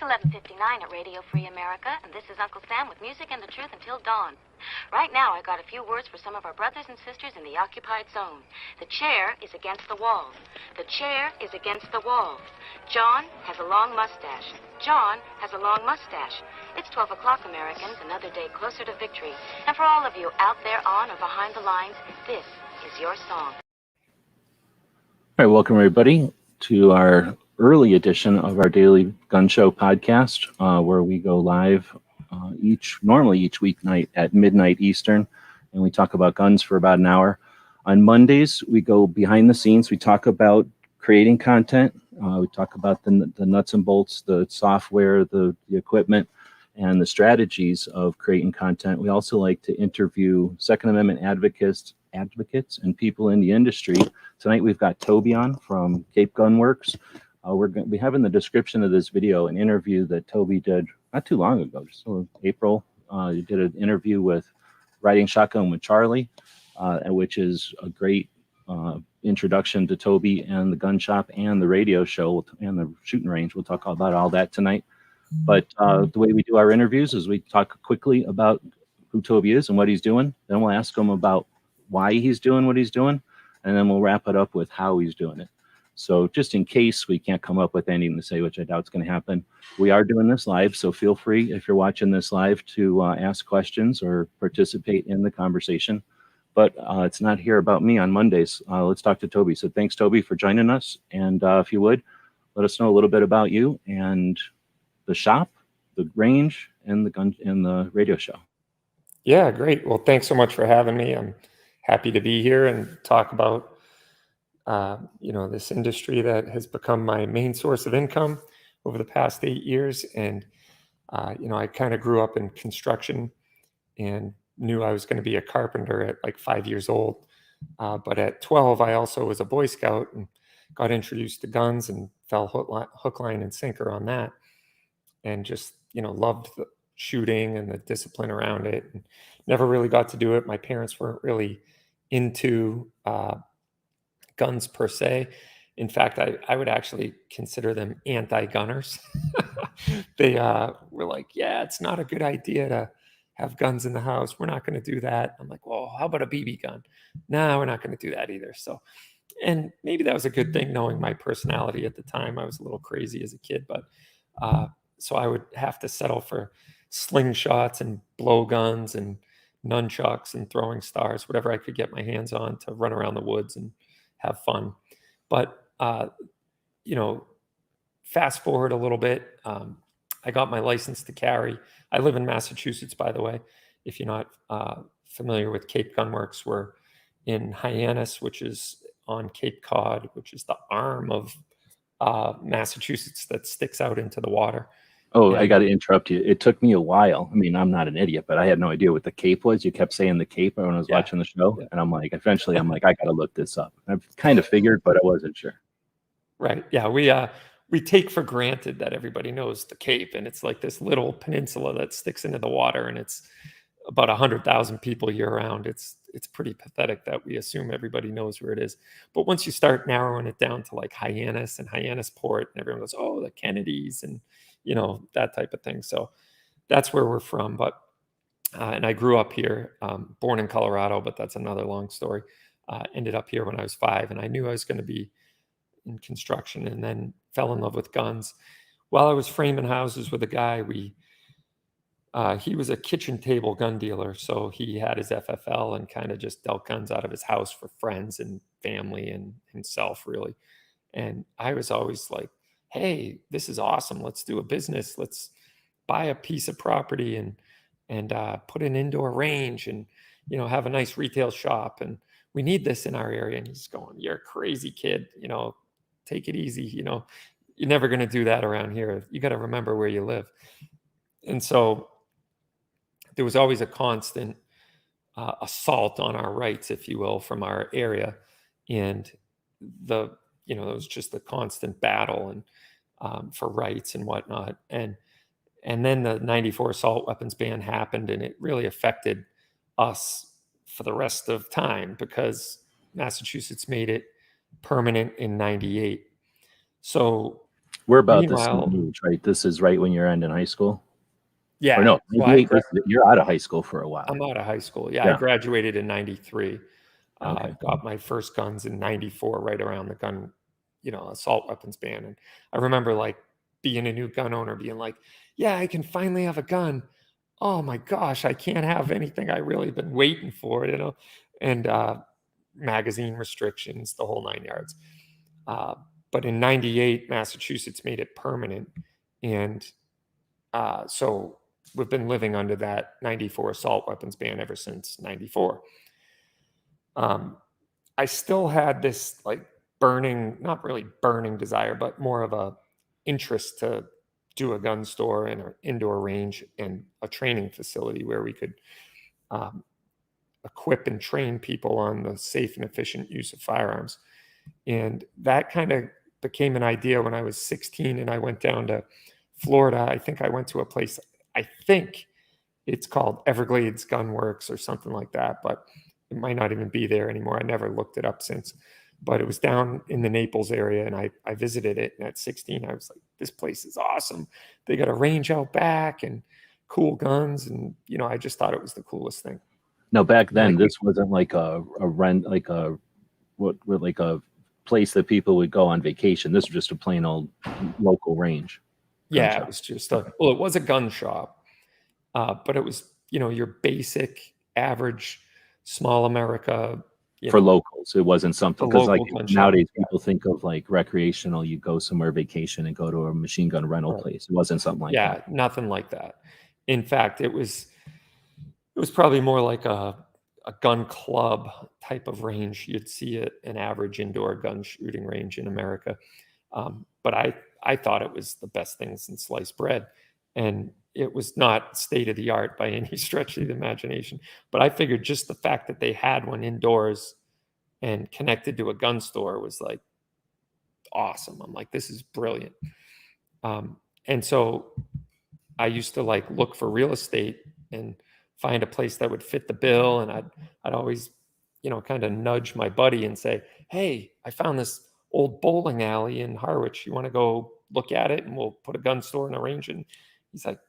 11:59 at Radio Free America, and this is Uncle Sam with music and the truth until dawn. Right now, I got a few words for some of our brothers and sisters in the occupied zone. The chair is against the wall. The chair is against the wall. John has a long mustache. John has a long mustache. It's 12 o'clock, Americans, another day closer to victory. And for all of you out there on or behind the lines, this is your song. All right, welcome everybody to our early edition of our daily gun show podcast, where we go live normally each weeknight at midnight Eastern, and we talk about guns for about an hour. On Mondays, we go behind the scenes. We talk about creating content. We talk about the nuts and bolts, the software, the equipment, and the strategies of creating content. We also like to interview Second Amendment advocates and people in the industry. Tonight we've got Toby on from Cape Gun Works. We have in the description of this video an interview that Toby did not too long ago, just in April. He did an interview with Riding Shotgun with Charlie, which is a great introduction to Toby and the gun shop and the radio show and the shooting range. We'll talk about all that tonight. But the way we do our interviews is we talk quickly about who Toby is and what he's doing. Then we'll ask him about why he's doing what he's doing, and then we'll wrap it up with how he's doing it. So just in case we can't come up with anything to say, which I doubt is going to happen, we are doing this live, so feel free, if you're watching this live, to ask questions or participate in the conversation. But it's not here about me on Mondays. Let's talk to Toby. So thanks, Toby, for joining us. And if you would, let us know a little bit about you and the shop, the range, and the gun and the radio show. Yeah, great. Well, thanks so much for having me. I'm happy to be here and talk about this industry that has become my main source of income over the past 8 years. And, I kind of grew up in construction and knew I was going to be a carpenter at like 5 years old. But at 12, I also was a Boy Scout and got introduced to guns and fell hook, line, and sinker on that. And just, loved the shooting and the discipline around it. And never really got to do it. My parents weren't really into guns per se. In fact, I would actually consider them anti-gunners. They were like, yeah, it's not a good idea to have guns in the house. We're not going to do that. I'm like, well, how about a BB gun? No, we're not going to do that either. So, and maybe that was a good thing, knowing my personality at the time. I was a little crazy as a kid, but so I would have to settle for slingshots and blowguns and nunchucks and throwing stars, whatever I could get my hands on to run around the woods and have fun. But, fast forward a little bit, I got my license to carry. I live in Massachusetts, by the way. If you're not familiar with Cape Gun Works, we're in Hyannis, which is on Cape Cod, which is the arm of Massachusetts that sticks out into the water. Oh, I got to interrupt you. It took me a while. I mean, I'm not an idiot, but I had no idea what the Cape was. You kept saying the Cape when I was watching the show. Yeah. And I'm like, eventually, I got to look this up. I've kind of figured, but I wasn't sure. Right. Yeah. We take for granted that everybody knows the Cape, and it's like this little peninsula that sticks into the water, and it's about 100,000 people year round. It's pretty pathetic that we assume everybody knows where it is. But once you start narrowing it down to like Hyannis and Hyannisport, and everyone goes, oh, the Kennedys and that type of thing. So that's where we're from. But, and I grew up here, born in Colorado, but that's another long story. Ended up here when I was 5, and I knew I was going to be in construction, and then fell in love with guns. While I was framing houses with a guy, he was a kitchen table gun dealer. So he had his FFL and kind of just dealt guns out of his house for friends and family and himself, really. And I was always like, hey, this is awesome. Let's do a business. Let's buy a piece of property and put an indoor range and, have a nice retail shop. And we need this in our area. And he's going, you're a crazy kid, take it easy. You're never going to do that around here. You got to remember where you live. And so there was always a constant assault on our rights, if you will, from our area. And it was just a constant battle and for rights and whatnot. And then the 94 assault weapons ban happened, and it really affected us for the rest of time because Massachusetts made it permanent in 98. So We're about the Meanwhile, same age, right? This is right when you're ending high school. yeah. Or no, So 98, you're out of high school for a while. I'm out of high school. Yeah, I Yeah. graduated in 93. Okay. Got my first guns in 94, right around the gun, assault weapons ban. And I remember like being a new gun owner being like, yeah, I can finally have a gun. Oh my gosh, I can't have anything I really been waiting for, and magazine restrictions, the whole 9 yards. But in 98, Massachusetts made it permanent. And so we've been living under that 94 assault weapons ban ever since 94. I still had this like burning, not really burning desire, but more of a interest to do a gun store and an indoor range and a training facility where we could equip and train people on the safe and efficient use of firearms. And that kind of became an idea when I was 16 and I went down to Florida. I think I went to a place, I think it's called Everglades Gun Works or something like that, but it might not even be there anymore. I never looked it up since, but it was down in the Naples area and I visited it. And at 16, I was like, this place is awesome. They got a range out back and cool guns. And, I just thought it was the coolest thing. No, back then, this wasn't like a rent, like a place that people would go on vacation. This was just a plain old local range. Yeah, it was just it was a gun shop, but it was, your basic average small America. For locals, it wasn't something, because like nowadays people think of like recreational, you go somewhere vacation and go to a machine gun rental place. It wasn't something like that. Yeah, nothing like that. In fact, it was probably more like a gun club type of range. You'd see it an average indoor gun shooting range in America. But I thought it was the best thing since sliced bread. And it was not state of the art by any stretch of the imagination. But I figured just the fact that they had one indoors and connected to a gun store was like awesome. I'm like, this is brilliant. And so I used to like look for real estate and find a place that would fit the bill. And I'd always, kind of nudge my buddy and say, hey, I found this old bowling alley in Harwich. You want to go look at it and we'll put a gun store in a range? And he's like,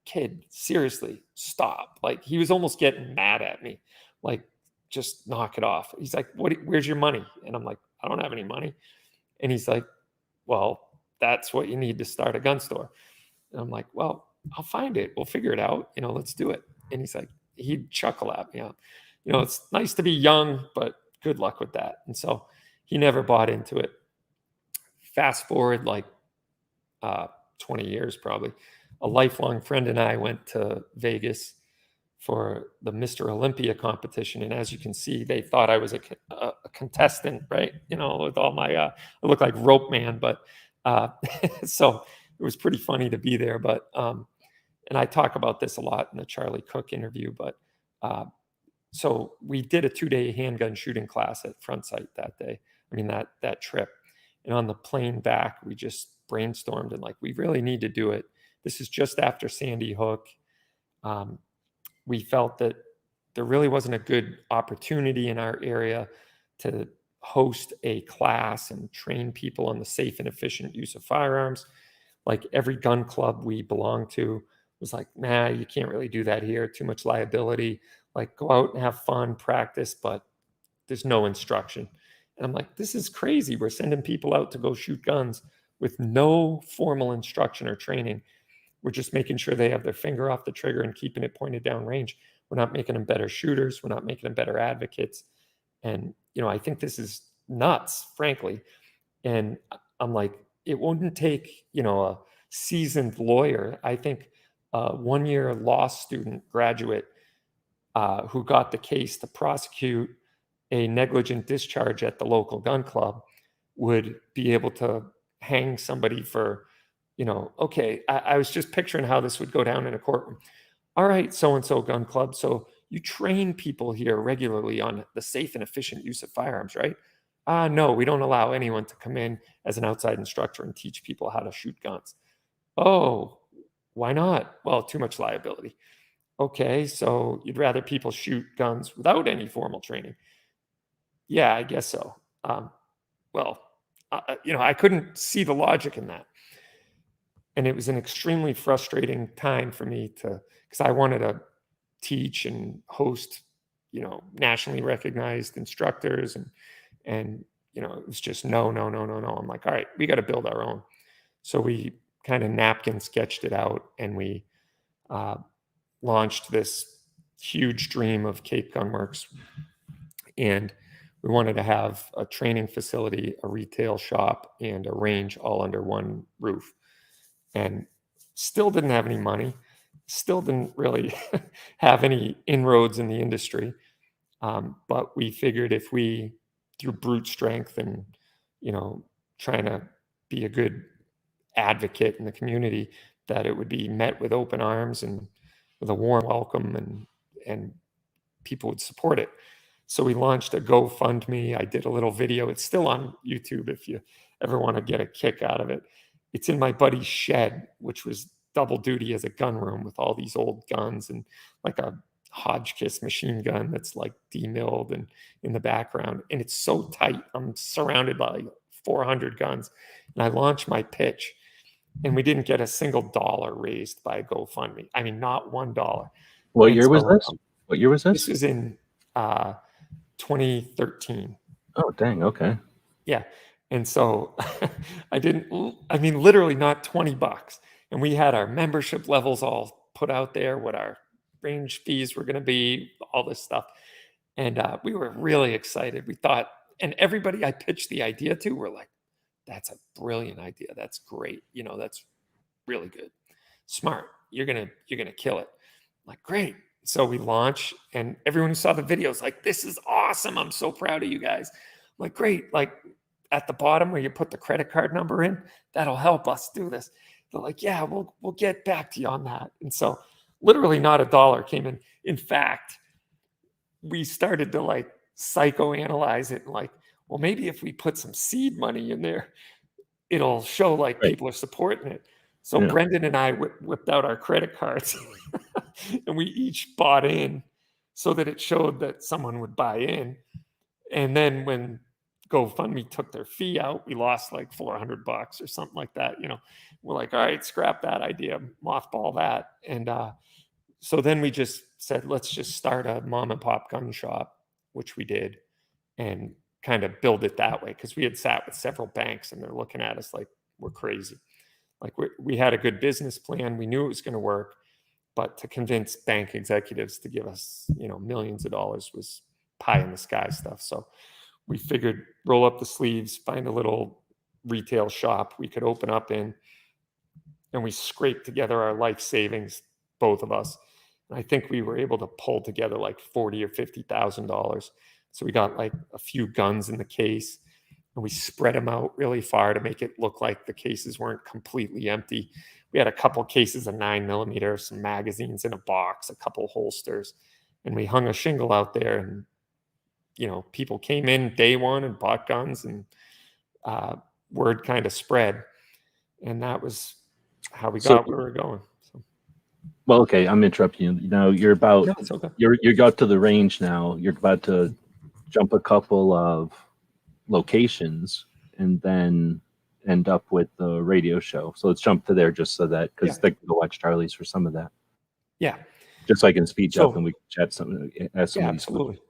kid, seriously, stop. Like he was almost getting mad at me. Like, just knock it off. He's like, where's your money? And I'm like, I don't have any money. And he's like, well, that's what you need to start a gun store. And I'm like, well, I'll find it. We'll figure it out. Let's do it. And he's like, he'd chuckle at me. It's nice to be young, but good luck with that. And so he never bought into it. Fast forward like 20 years, probably. A lifelong friend and I went to Vegas for the Mr. Olympia competition. And as you can see, they thought I was a contestant, right? With all my, I look like Rope Man, but so it was pretty funny to be there. But, and I talk about this a lot in the Charlie Cook interview, but so we did a 2-day handgun shooting class at Front Sight that day. I mean, that trip. And on the plane back, we just brainstormed and like, we really need to do it. This is just after Sandy Hook. We felt that there really wasn't a good opportunity in our area to host a class and train people on the safe and efficient use of firearms. Like every gun club we belonged to was like, nah, you can't really do that here. Too much liability. Like go out and have fun, practice, but there's no instruction. And I'm like, this is crazy. We're sending people out to go shoot guns with no formal instruction or training. We're just making sure they have their finger off the trigger and keeping it pointed down range. We're not making them better shooters. We're not making them better advocates. And, I think this is nuts, frankly. And I'm like, it wouldn't take, a seasoned lawyer. I think a 1-year law student graduate who got the case to prosecute a negligent discharge at the local gun club would be able to hang somebody for, okay, I was just picturing how this would go down in a courtroom. All right, so-and-so gun club. So you train people here regularly on the safe and efficient use of firearms, right? No, we don't allow anyone to come in as an outside instructor and teach people how to shoot guns. Oh, why not? Well, too much liability. Okay, so you'd rather people shoot guns without any formal training? Yeah, I guess so. I couldn't see the logic in that. And it was an extremely frustrating time for me because I wanted to teach and host, nationally recognized instructors, and it was just no, no, no, no, no. I'm like, all right, we got to build our own. So we kind of napkin sketched it out, and we launched this huge dream of Cape Gunworks. And we wanted to have a training facility, a retail shop, and a range all under one roof. And still didn't have any money, still didn't really have any inroads in the industry. But we figured if we, through brute strength and, trying to be a good advocate in the community, that it would be met with open arms and with a warm welcome, and people would support it. So we launched a GoFundMe. I did a little video. It's still on YouTube if you ever want to get a kick out of it. It's in my buddy's shed, which was double duty as a gun room with all these old guns and like a Hotchkiss machine gun that's like demilled and in the background. And it's so tight. I'm surrounded by 400 guns. And I launched my pitch, and we didn't get a single dollar raised by GoFundMe. I mean, not $1. What year was this? What year was this? This was in 2013. Oh, dang. Okay. Yeah. And so literally not $20. And we had our membership levels all put out there, what our range fees were going to be, all this stuff. And we were really excited. We thought, and everybody I pitched the idea to were like, that's a brilliant idea. That's great. That's really good. Smart. You're going to kill it. I'm like, great. So we launch, and everyone who saw the video is like, this is awesome. I'm so proud of you guys. I'm like, great. Like at the bottom where you put the credit card number in, that'll help us do this. They're like, yeah, we'll get back to you on that. And so literally not a dollar came in. In fact, we started to like psychoanalyze it and like, well, maybe if we put some seed money in there, it'll show like people are supporting it. So Brendan and I whipped out our credit cards and we each bought in so that it showed that someone would buy in. And then when GoFundMe took their fee out, we lost like $400 or something like that. We're like, all right, scrap that idea, mothball that. And so then we just said, let's just start a mom and pop gun shop, which we did, and kind of build it that way. Because we had sat with several banks and they're looking at us like we're crazy. Like we had a good business plan. We knew it was going to work, but to convince bank executives to give us, millions of dollars was pie in the sky stuff. So we figured roll up the sleeves, find a little retail shop we could open up in, and we scraped together our life savings, both of us. And I think we were able to pull together like $40,000 or $50,000. So we got like a few guns in the case, and we spread them out really far to make it look like the cases weren't completely empty. We had a couple cases of 9mm, some magazines in a box, a couple holsters, and we hung a shingle out there. And people came in day one and bought guns, and word kind of spread, and that was how we got where we were going. So. Well, okay, I'm interrupting you. Now you're about okay. you got to the range now. You're about to jump a couple of locations and then end up with the radio show. So let's jump to there just so that because they can go watch Charlie's for some of that. Yeah. Just so I can speed up and we can chat some. Ask some absolutely.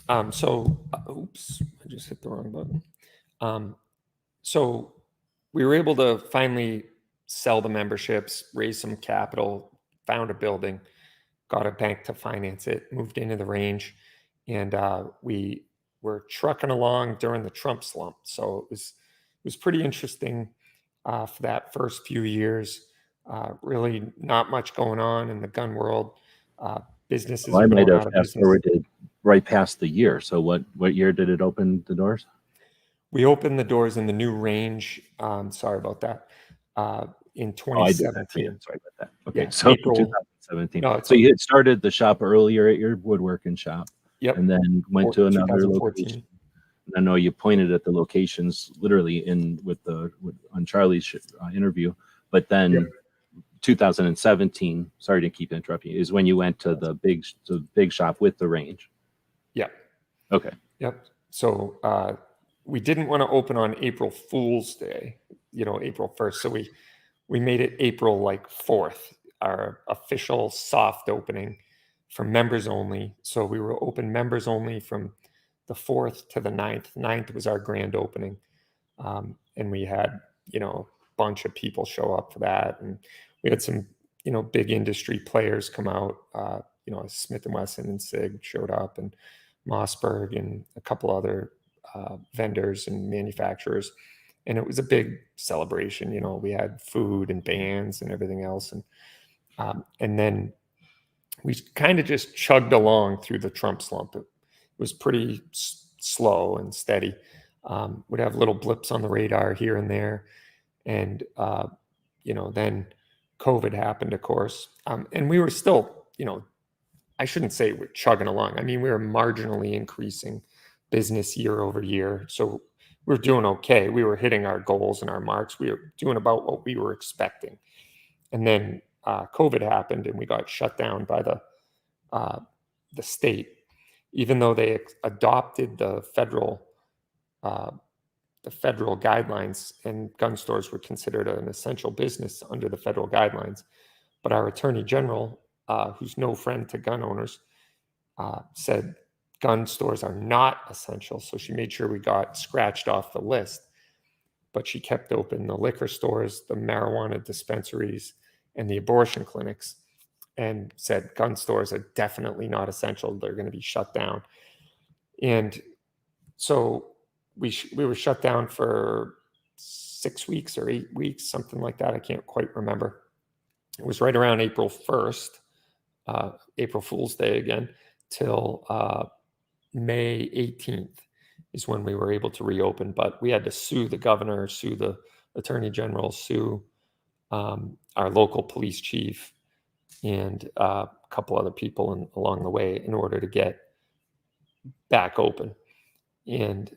Oops, I just hit the wrong button. So we were able to finally sell the memberships, raise some capital, found a building, got a bank to finance it, moved into the range, and we were trucking along during the Trump slump. So it was pretty interesting for that first few years. Really not much going on in the gun world. Businesses. Well, I might have fast forwarded right past the year. So what year did it open the doors? We opened the doors in the new range. Sorry about that. In 2017. Sorry about that. Okay, yeah, so April, 2017. No, so you had started the shop earlier at your woodworking shop. Yep. And then went to another location. And I know you pointed at the locations literally on Charlie's interview, but then 2017. Sorry to keep interrupting you. Is when you went to the big shop with the range. Yeah. Okay. Yep. So we didn't want to open on April Fool's Day, April 1st. So we made it April 4th, our official soft opening for members only. So we were open members only from the 4th to the 9th. 9th was our grand opening. And we had, a bunch of people show up for that. And we had some, big industry players come out, Smith & Wesson and SIG showed up, and Mossberg and a couple other vendors and manufacturers. And it was a big celebration. We had food and bands and everything else. And then we kind of just chugged along through the Trump slump. It was pretty slow and steady. Would have little blips on the radar here and there. And, then COVID happened, of course. And we were still, I shouldn't say we're chugging along. I mean, we were marginally increasing business year over year. So we were doing okay. We were hitting our goals and our marks. We were doing about what we were expecting. And then COVID happened, and we got shut down by the state, even though they adopted the federal guidelines, and gun stores were considered an essential business under the federal guidelines. But our attorney general, who's no friend to gun owners, said gun stores are not essential. So she made sure we got scratched off the list. But she kept open the liquor stores, the marijuana dispensaries, and the abortion clinics, and said gun stores are definitely not essential. They're going to be shut down. And so we were shut down for 6 weeks or 8 weeks, something like that. I can't quite remember. It was right around April 1st, April Fool's Day again, till May 18th is when we were able to reopen. But we had to sue the governor, sue the attorney general, sue our local police chief, and a couple other people along the way in order to get back open. And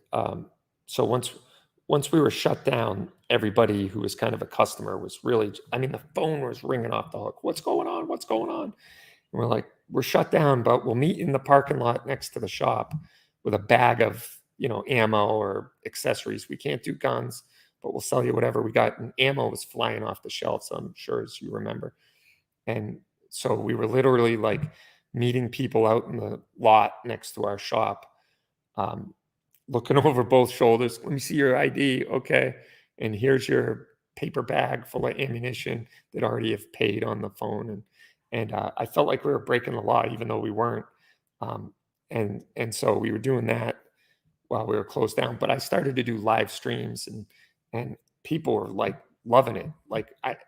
so once we were shut down, everybody who was kind of a customer was really, the phone was ringing off the hook. What's going on? What's going on? And we're like, we're shut down, but we'll meet in the parking lot next to the shop with a bag of, ammo or accessories. We can't do guns, but we'll sell you whatever we got. And ammo was flying off the shelves, I'm sure, as you remember. And so we were literally meeting people out in the lot next to our shop, looking over both shoulders. Let me see your ID. Okay. And here's your paper bag full of ammunition that already have paid on the phone. And I felt like we were breaking the law, even though we weren't. And so we were doing that while we were closed down. But I started to do live streams, and people were loving it.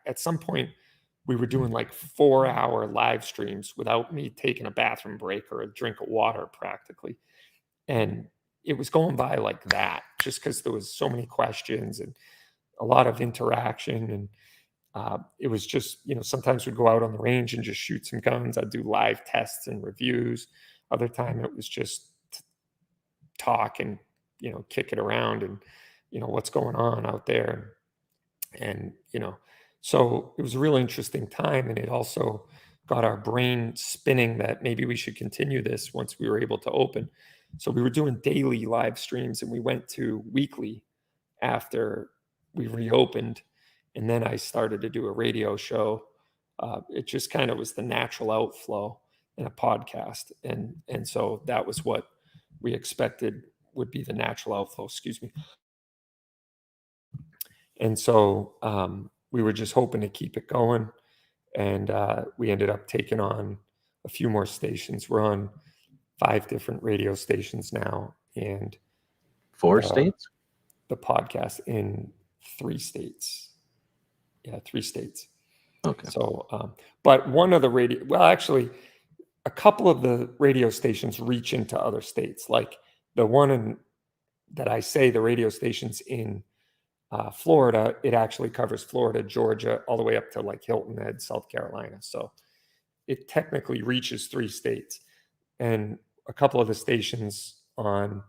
At some point, we were doing 4-hour live streams without me taking a bathroom break or a drink of water practically. And it was going by like that, just because there was so many questions and a lot of interaction. And it was just, sometimes we'd go out on the range and just shoot some guns. I'd do live tests and reviews. Other time it was just talk and, kick it around and, what's going on out there. And, so it was a really interesting time. And it also got our brain spinning that maybe we should continue this once we were able to open. So we were doing daily live streams, and we went to weekly after we reopened. And then I started to do a radio show. It just kind of was the natural outflow in a podcast. And so that was what we expected would be the natural outflow, excuse me. And so we were just hoping to keep it going. And we ended up taking on a few more stations. We're on 5 different radio stations now, and 4 states? The podcast in 3 states. Yeah, 3 states. Okay. So, but one of the actually, a couple of the radio stations reach into other states. Like the one that I say, the radio stations in Florida, it actually covers Florida, Georgia, all the way up to Hilton Head, South Carolina. So it technically reaches 3 states. And a couple of the stations that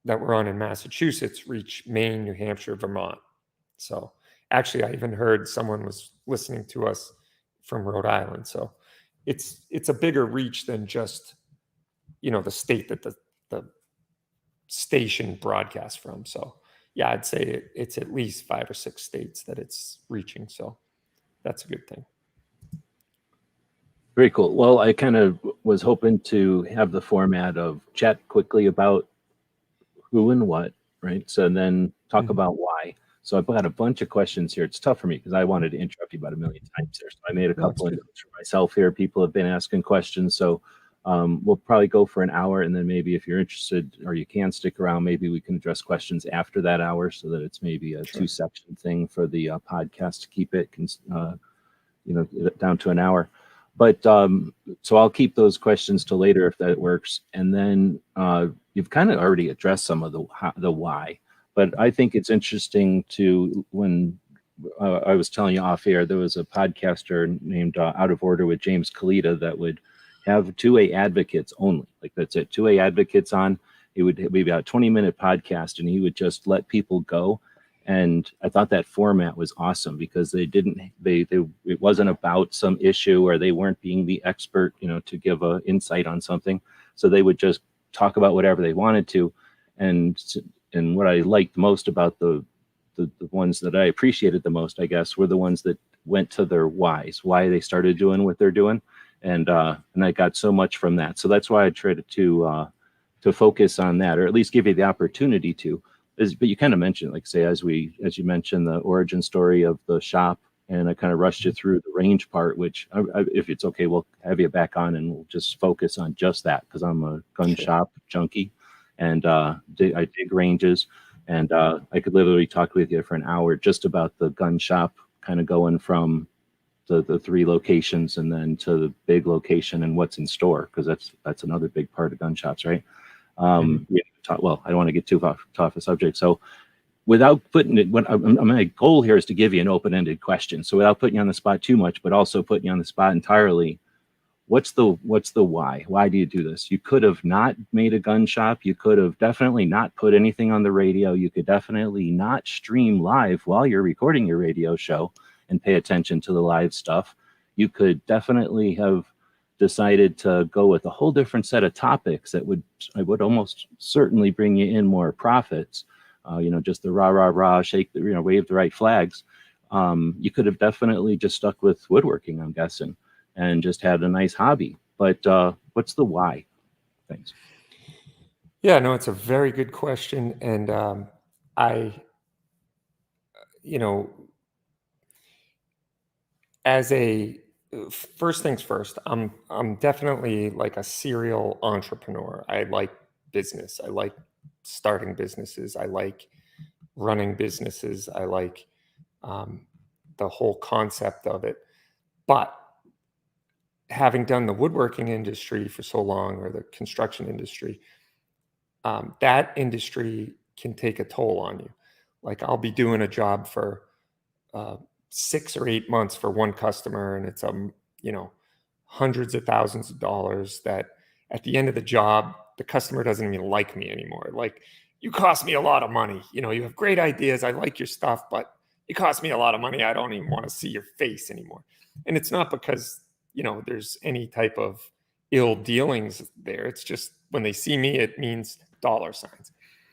we're on in Massachusetts reach Maine, New Hampshire, Vermont. So actually, I even heard someone was listening to us from Rhode Island. So it's a bigger reach than just, the state that the station broadcasts from. So yeah, I'd say it's at least 5 or 6 states that it's reaching. So that's a good thing. Very cool. Well, I kind of was hoping to have the format of chat quickly about who and what, right? So then talk about why. So I've got a bunch of questions here. It's tough for me because I wanted to interrupt you about a million times there. So I made a couple of notes for myself here. People have been asking questions. So we'll probably go for an hour. And then maybe if you're interested or you can stick around, maybe we can address questions after that hour so that it's maybe a two-section thing for the podcast to keep it, down to an hour. But so I'll keep those questions till later if that works. And then you've kind of already addressed some of the why. But I think it's interesting to when I was telling you off air, there was a podcaster named Out of Order with James Kalita that would have 2A advocates only. Like that's it, 2A advocates on. It would be about a 20-minute podcast, and he would just let people go. And I thought that format was awesome because it wasn't about some issue or they weren't being the expert, to give a insight on something. So they would just talk about whatever they wanted to. And what I liked most about the ones that I appreciated the most, I guess, were the ones that went to their whys, why they started doing what they're doing. And I got so much from that. So that's why I tried to focus on that, or at least give you the opportunity to. But you kind of mentioned, like say, as you mentioned, the origin story of the shop, and I kind of rushed you through the range part, which if it's okay, we'll have you back on and we'll just focus on just that because I'm a gun shop junkie, and I dig ranges, and I could literally talk with you for an hour just about the gun shop, kind of going from the 3 locations and then to the big location and what's in store, because that's another big part of gun shops, right? Well, I don't want to get too off the subject. So without putting it, my goal here is to give you an open-ended question. So without putting you on the spot too much, but also putting you on the spot entirely, what's the why? Why do you do this? You could have not made a gun shop. You could have definitely not put anything on the radio. You could definitely not stream live while you're recording your radio show and pay attention to the live stuff. You could definitely have decided to go with a whole different set of topics that would almost certainly bring you in more profits. Just the rah, shake the, wave the right flags. You could have definitely just stuck with woodworking, I'm guessing, and just had a nice hobby. But what's the why? Thanks. Yeah, no, it's a very good question. And first things first, I'm definitely like a serial entrepreneur. I like business. I like starting businesses. I like running businesses. I like the whole concept of it. But having done the woodworking industry for so long, or the construction industry, that industry can take a toll on you. Like I'll be doing a job for 6 or 8 months for one customer, and it's hundreds of thousands of dollars that at the end of the job, the customer doesn't even like me anymore. Like, you cost me a lot of money. You have great ideas. I like your stuff, but it cost me a lot of money. I don't even want to see your face anymore. And it's not because, there's any type of ill dealings there. It's just when they see me, it means dollar signs.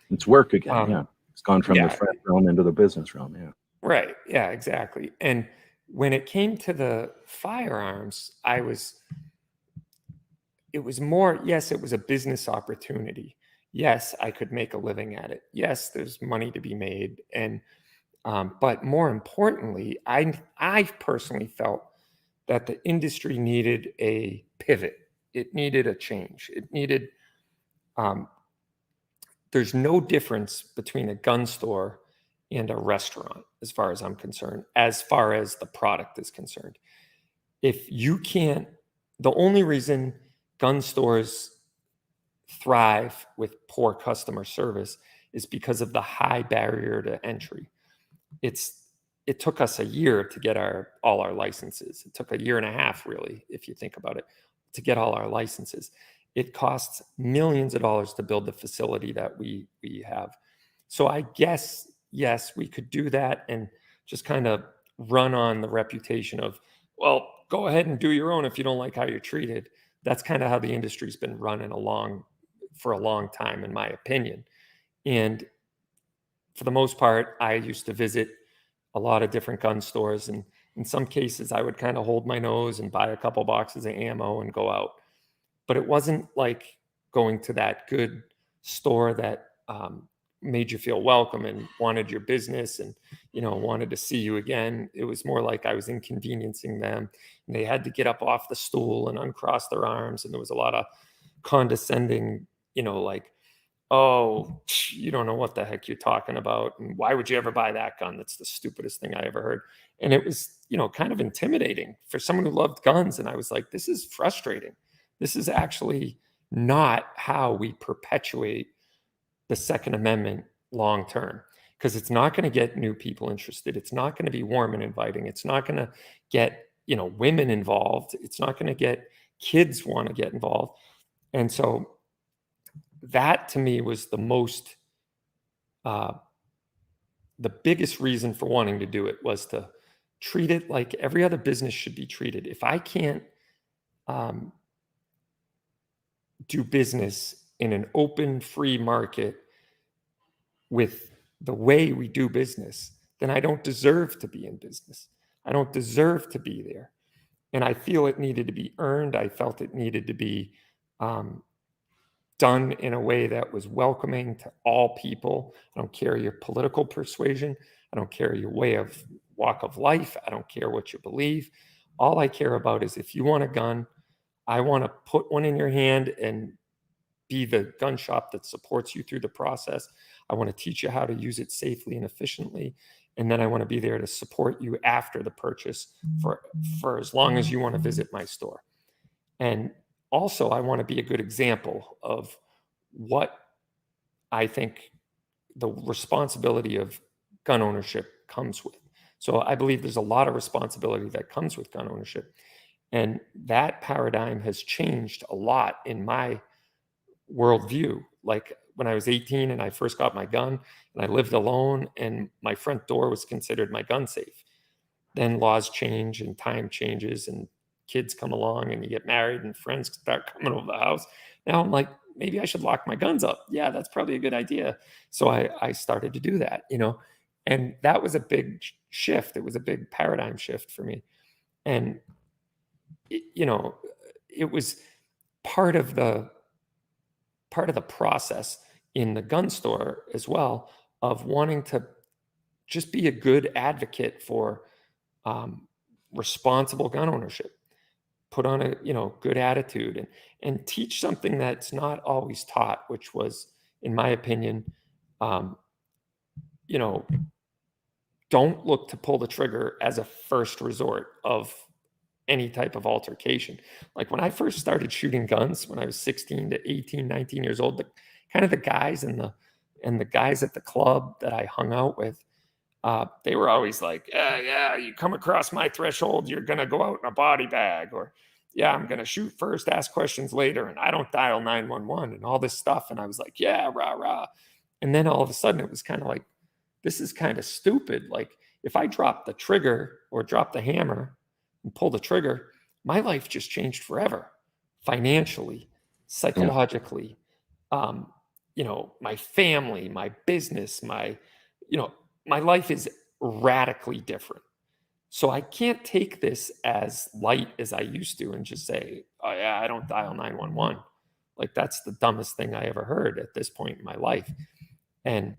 It's work again. Yeah. It's gone from the friend realm into the business realm. Yeah. Right. Yeah, exactly. And when it came to the firearms, it was more, yes, it was a business opportunity. Yes, I could make a living at it. Yes, there's money to be made. And, but more importantly, I personally felt that the industry needed a pivot. It needed a change. It needed, there's no difference between a gun store and a restaurant, as far as I'm concerned, as far as the product is concerned. If you can't, the only reason gun stores thrive with poor customer service is because of the high barrier to entry. It took us a year to get all our licenses. It took a year and a half, really, if you think about it, to get all our licenses. It costs millions of dollars to build the facility that we have. So I guess, yes, we could do that and just kind of run on the reputation of, well, go ahead and do your own if you don't like how you're treated. That's kind of how the industry's been running for a long time, in my opinion. And for the most part, I used to visit a lot of different gun stores, and In some cases, I would kind of hold my nose and buy a couple boxes of ammo and go out. But it wasn't like going to that good store that made you feel welcome and wanted your business and, wanted to see you again. It was more like I was inconveniencing them, and they had to get up off the stool and uncross their arms. And there was a lot of condescending, like, oh, you don't know what the heck you're talking about. And why would you ever buy that gun? That's the stupidest thing I ever heard. And it was, kind of intimidating for someone who loved guns. And I was like, this is frustrating. This is actually not how we perpetuate the Second Amendment long term, because it's not going to get new people interested. It's not going to be warm and inviting. It's not going to get, women involved. It's not going to get kids want to get involved. And so that to me was the most, the biggest reason for wanting to do it was to treat it like every other business should be treated. If I can't do business in an open, free market with the way we do business, then I don't deserve to be in business. I don't deserve to be there. And I feel it needed to be earned. I felt it needed to be done in a way that was welcoming to all people. I don't care your political persuasion. I don't care your walk of life. I don't care what you believe. All I care about is if you want a gun, I want to put one in your hand and be the gun shop that supports you through the process. I want to teach you how to use it safely and efficiently. And then I want to be there to support you after the purchase for as long as you want to visit my store. And also, I want to be a good example of what I think the responsibility of gun ownership comes with. So I believe there's a lot of responsibility that comes with gun ownership. And that paradigm has changed a lot in my worldview. Like when I was 18 and I first got my gun and I lived alone and my front door was considered my gun safe. Then laws change and time changes and kids come along and you get married and friends start coming over the house. Now I'm like, maybe I should lock my guns up. Yeah, that's probably a good idea. So I started to do that, and that was a big shift. It was a big paradigm shift for me. And, it was part of the process in the gun store as well of wanting to just be a good advocate for responsible gun ownership, put on a good attitude and teach something that's not always taught, which was, in my opinion, don't look to pull the trigger as a first resort of any type of altercation. Like when I first started shooting guns when I was 16 to 18, 19 years old, the guys and the guys at the club that I hung out with, they were always like, yeah, you come across my threshold, you're going to go out in a body bag, or yeah, I'm going to shoot first, ask questions later, and I don't dial 911 and all this stuff. And I was like, yeah, rah, rah. And then all of a sudden it was kind of like, this is kind of stupid. Like if I drop the trigger or drop the hammer and pull the trigger, my life just changed forever, financially, psychologically, my family, my business, my life is radically different. So I can't take this as light as I used to and just say, oh yeah, I don't dial 911. Like that's the dumbest thing I ever heard at this point in my life. And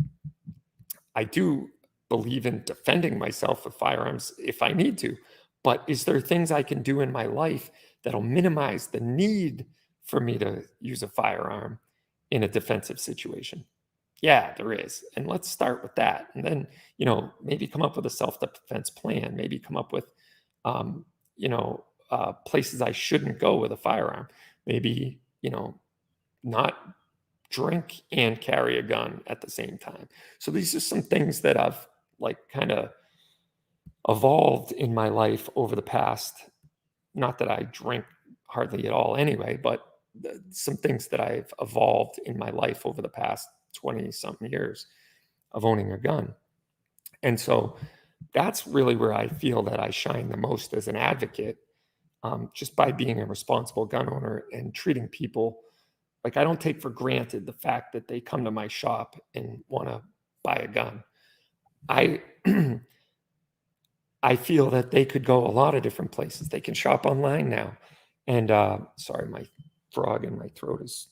I do believe in defending myself with firearms if I need to, but is there things I can do in my life that'll minimize the need for me to use a firearm in a defensive situation? Yeah, there is. And let's start with that. And then, maybe come up with a self-defense plan, maybe come up with, places I shouldn't go with a firearm, maybe, not drink and carry a gun at the same time. So these are some things that I've kind of evolved in my life over the past, not that I drink hardly at all anyway, but some things that I've evolved in my life over the past 20 something years of owning a gun. And so that's really where I feel that I shine the most as an advocate, just by being a responsible gun owner and treating people like I don't take for granted the fact that they come to my shop and want to buy a gun. I I feel that they could go a lot of different places. They can shop online now. And sorry, my frog in my throat is.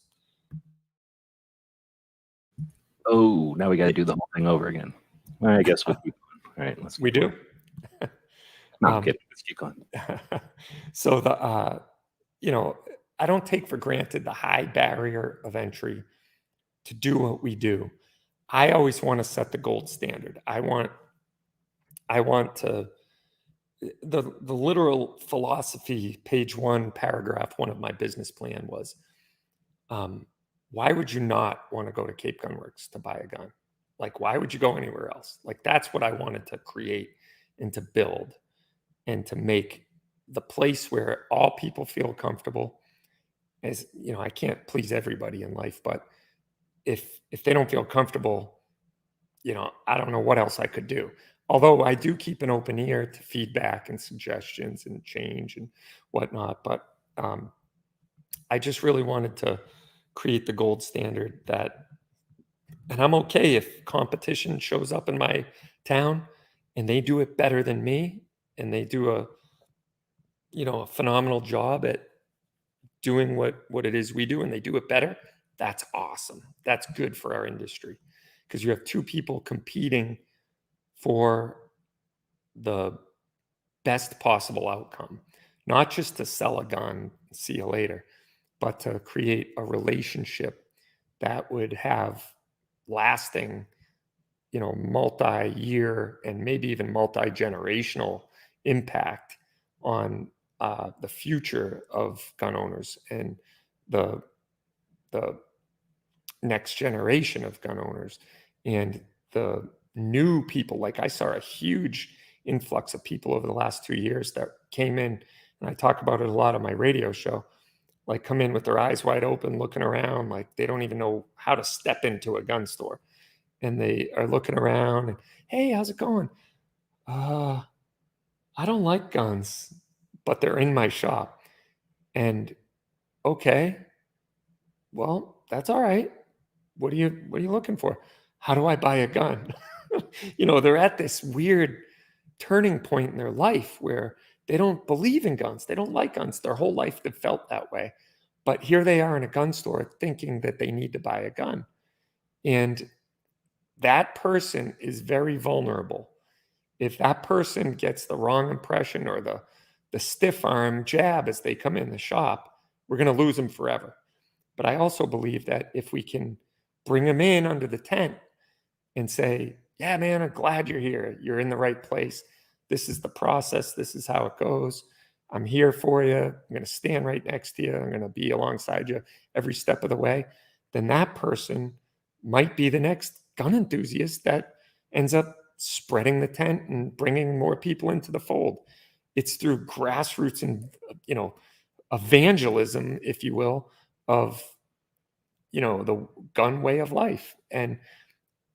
Oh, now we got to do the whole thing over again. I guess we'll keep going. All right, let's. We do. No, I'm kidding. Let's keep going. So I don't take for granted the high barrier of entry to do what we do. I always want to set the gold standard. I want to, the literal philosophy, page 1, paragraph 1 of my business plan was, why would you not want to go to Cape Gun Works to buy a gun? Like, why would you go anywhere else? Like, that's what I wanted to create and to build and to make the place where all people feel comfortable. As you know, I can't please everybody in life, but if they don't feel comfortable, I don't know what else I could do. Although I do keep an open ear to feedback and suggestions and change and whatnot. But I just really wanted to create the gold standard and I'm okay if competition shows up in my town and they do it better than me and they do a phenomenal job at doing what it is we do and they do it better. That's awesome. That's good for our industry because you have two people competing for the best possible outcome, not just to sell a gun, see you later, but to create a relationship that would have lasting, multi-year and maybe even multi-generational impact on the future of gun owners and the next generation of gun owners and the new people. Like I saw a huge influx of people over the last 2 years that came in, and I talk about it a lot on my radio show, like come in with their eyes wide open, looking around, like they don't even know how to step into a gun store. And they are looking around and, hey, how's it going? I don't like guns, but they're in my shop. And okay, well, that's all right. What are you looking for? How do I buy a gun? They're at this weird turning point in their life where they don't believe in guns. They don't like guns. Their whole life they've felt that way. But here they are in a gun store thinking that they need to buy a gun. And that person is very vulnerable. If that person gets the wrong impression or the stiff arm jab as they come in the shop, we're going to lose them forever. But I also believe that if we can bring them in under the tent and say, yeah, man, I'm glad you're here. You're in the right place. This is the process. This is how it goes. I'm here for you. I'm going to stand right next to you. I'm going to be alongside you every step of the way. Then that person might be the next gun enthusiast that ends up spreading the tent and bringing more people into the fold. It's through grassroots and, evangelism, if you will, of, the gun way of life. And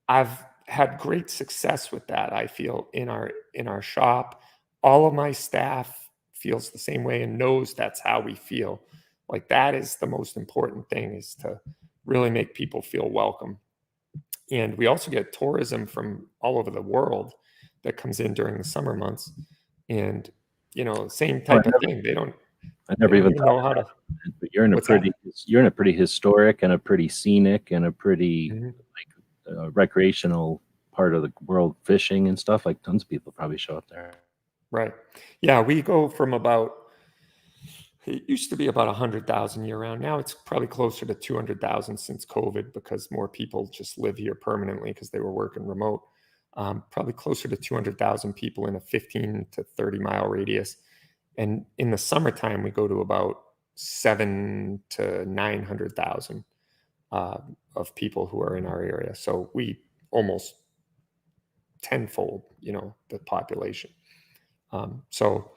I've had great success with that. I feel in our shop, all of my staff feels the same way and knows that's how we feel. Like that is the most important thing, is to really make people feel welcome. And we also get tourism from all over the world that comes in during the summer months. And, same type of thing. I never even know how to. But you're in a pretty historic and a pretty scenic and a pretty recreational part of the world, fishing and stuff. Like tons of people probably show up there. Right. Yeah, we go from it used to be about 100,000 year round. Now it's probably closer to 200,000 since COVID, because more people just live here permanently because they were working remote. Probably closer to 200,000 people in a 15 to 30 mile radius. And in the summertime, we go to about 700,000 to 900,000 of people who are in our area. So we almost tenfold, the population. So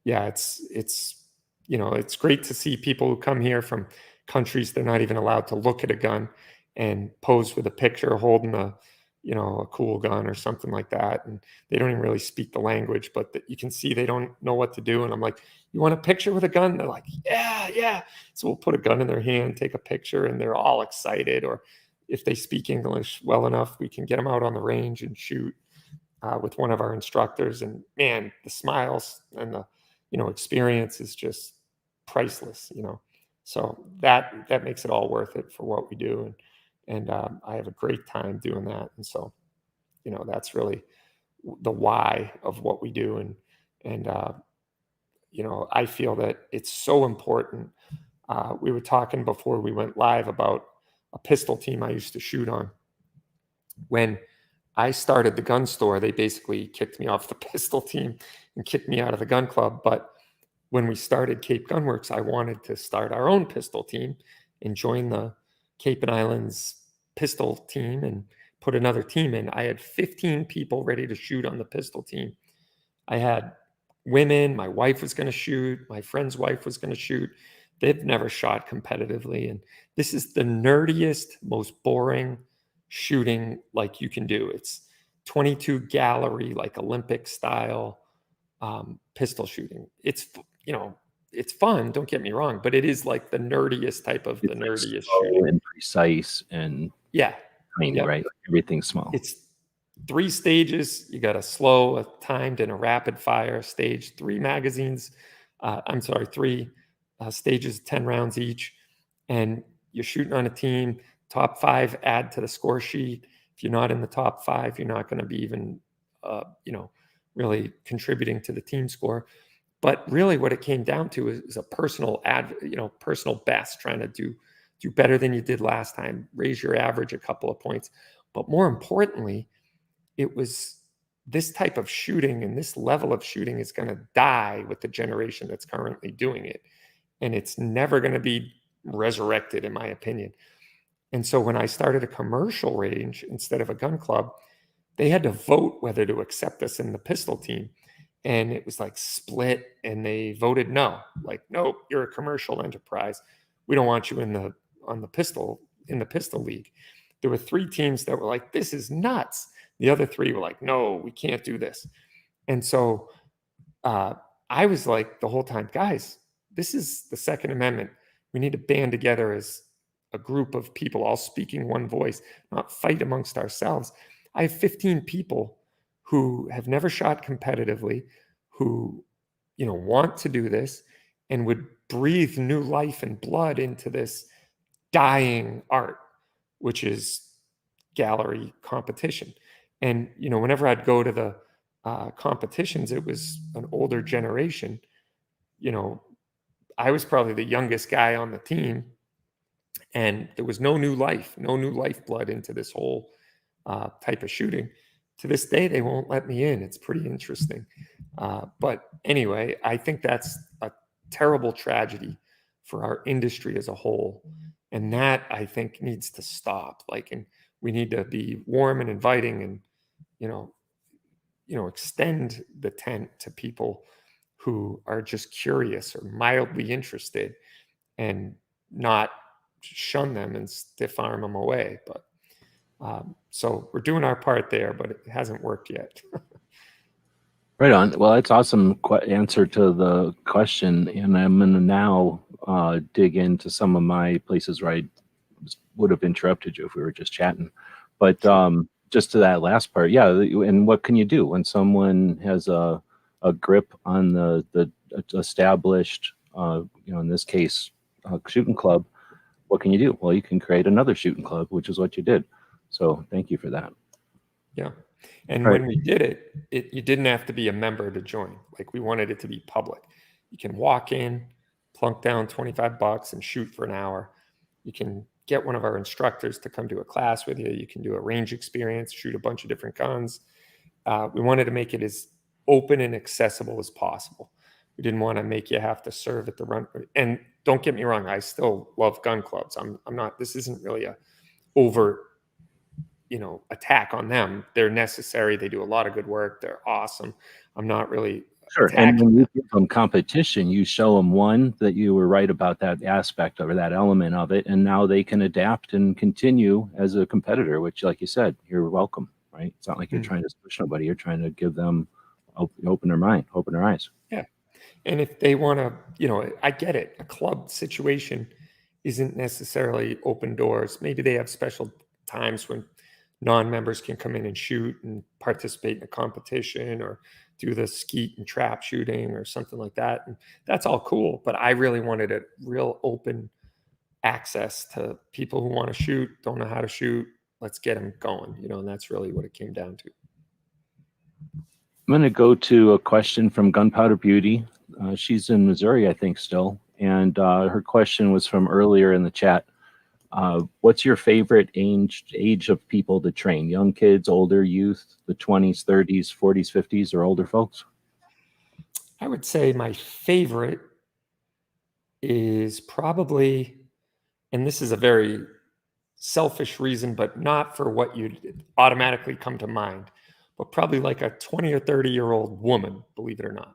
yeah, it's great to see people who come here from countries they're not even allowed to look at a gun and pose with a picture holding a cool gun or something like that. And they don't even really speak the language, but you can see they don't know what to do. And I'm like, you want a picture with a gun? They're like, yeah. So we'll put a gun in their hand, take a picture, and they're all excited. Or if they speak English well enough, we can get them out on the range and shoot. with one of our instructors, and man, the smiles and the, experience is just priceless, So that makes it all worth it for what we do. And I have a great time doing that. And so, that's really the why of what we do. And I feel that it's so important. We were talking before we went live about a pistol team I used to shoot on. When I started the gun store, they basically kicked me off the pistol team and kicked me out of the gun club. But when we started Cape Gunworks, I wanted to start our own pistol team and join the Cape and Islands pistol team and put another team in. I had 15 people ready to shoot on the pistol team. I had women, my wife was going to shoot, my friend's wife was going to shoot. They've never shot competitively. And this is the nerdiest, most boring shooting like you can do. It's 22 gallery, like Olympic style pistol shooting. It's, it's fun, don't get me wrong, but it is like the nerdiest type of the nerdiest shooting. And precise and tiny, right? Like everything's small. It's 3 stages. You got a slow, a timed, and a rapid fire stage, 3 magazines. 3 stages, 10 rounds each. And you're shooting on a team. Top 5 add to the score sheet. If you're not in the top 5, you're not going to be even, really contributing to the team score. But really what it came down to is a personal personal best, trying to do better than you did last time, raise your average a couple of points. But more importantly, it was this type of shooting and this level of shooting is going to die with the generation that's currently doing it. And it's never going to be resurrected, in my opinion. And so when I started a commercial range instead of a gun club, they had to vote whether to accept us in the pistol team. And it was like split, and they voted no. Like, nope, you're a commercial enterprise. We don't want you in the pistol league. There were 3 teams that were like, this is nuts. The other 3 were like, no, we can't do this. And so I was like the whole time, guys, this is the Second Amendment. We need to band together as a group of people all speaking one voice, not fight amongst ourselves. I have 15 people who have never shot competitively, who, want to do this and would breathe new life and blood into this dying art, which is gallery competition. And, whenever I'd go to the competitions, it was an older generation. I was probably the youngest guy on the team, and there was no new lifeblood into this whole type of shooting. To this day, they won't let me in. It's pretty interesting. But anyway, I think that's a terrible tragedy for our industry as a whole. And that, I think, needs to stop. And we need to be warm and inviting and, extend the tent to people who are just curious or mildly interested, and not shun them and stiff arm them away. But so we're doing our part there, but it hasn't worked yet. Right on. Well, that's awesome answer to the question. And I'm going to now dig into some of my places where I would have interrupted you if we were just chatting. But just to that last part, yeah. And what can you do when someone has a grip on the established, in this case, shooting club? What can you do? Well, you can create another shooting club, which is what you did. So thank you for that. Yeah. And when we did it, you didn't have to be a member to join. We wanted it to be public. You can walk in, plunk down $25 and shoot for an hour. You can get one of our instructors to come do a class with you. You can do a range experience, shoot a bunch of different guns. We wanted to make it as open and accessible as possible. We didn't want to make you have to serve at the run. And don't get me wrong, I still love gun clubs. I'm not, this isn't really a overt, attack on them. They're necessary. They do a lot of good work. They're awesome. I'm not really sure. And when you give them competition, you show them, one, that you were right about that aspect or that element of it, and now they can adapt and continue as a competitor, which, like you said, you're welcome, right? It's not like you're trying to push nobody. You're trying to give them open their mind, open their eyes. Yeah. And if they want to, I get it. A club situation isn't necessarily open doors. Maybe they have special times when non-members can come in and shoot and participate in a competition or do the skeet and trap shooting or something like that. And that's all cool. But I really wanted a real open access to people who want to shoot, don't know how to shoot. Let's get them going, and that's really what it came down to. I'm going to go to a question from Gunpowder Beauty. She's in Missouri, I think, still. And her question was from earlier in the chat. What's your favorite age of people to train? Young kids, older youth, the 20s, 30s, 40s, 50s, or older folks? I would say my favorite is probably, and this is a very selfish reason, but not for what you'd automatically come to mind, but probably like a 20 or 30-year-old woman, believe it or not,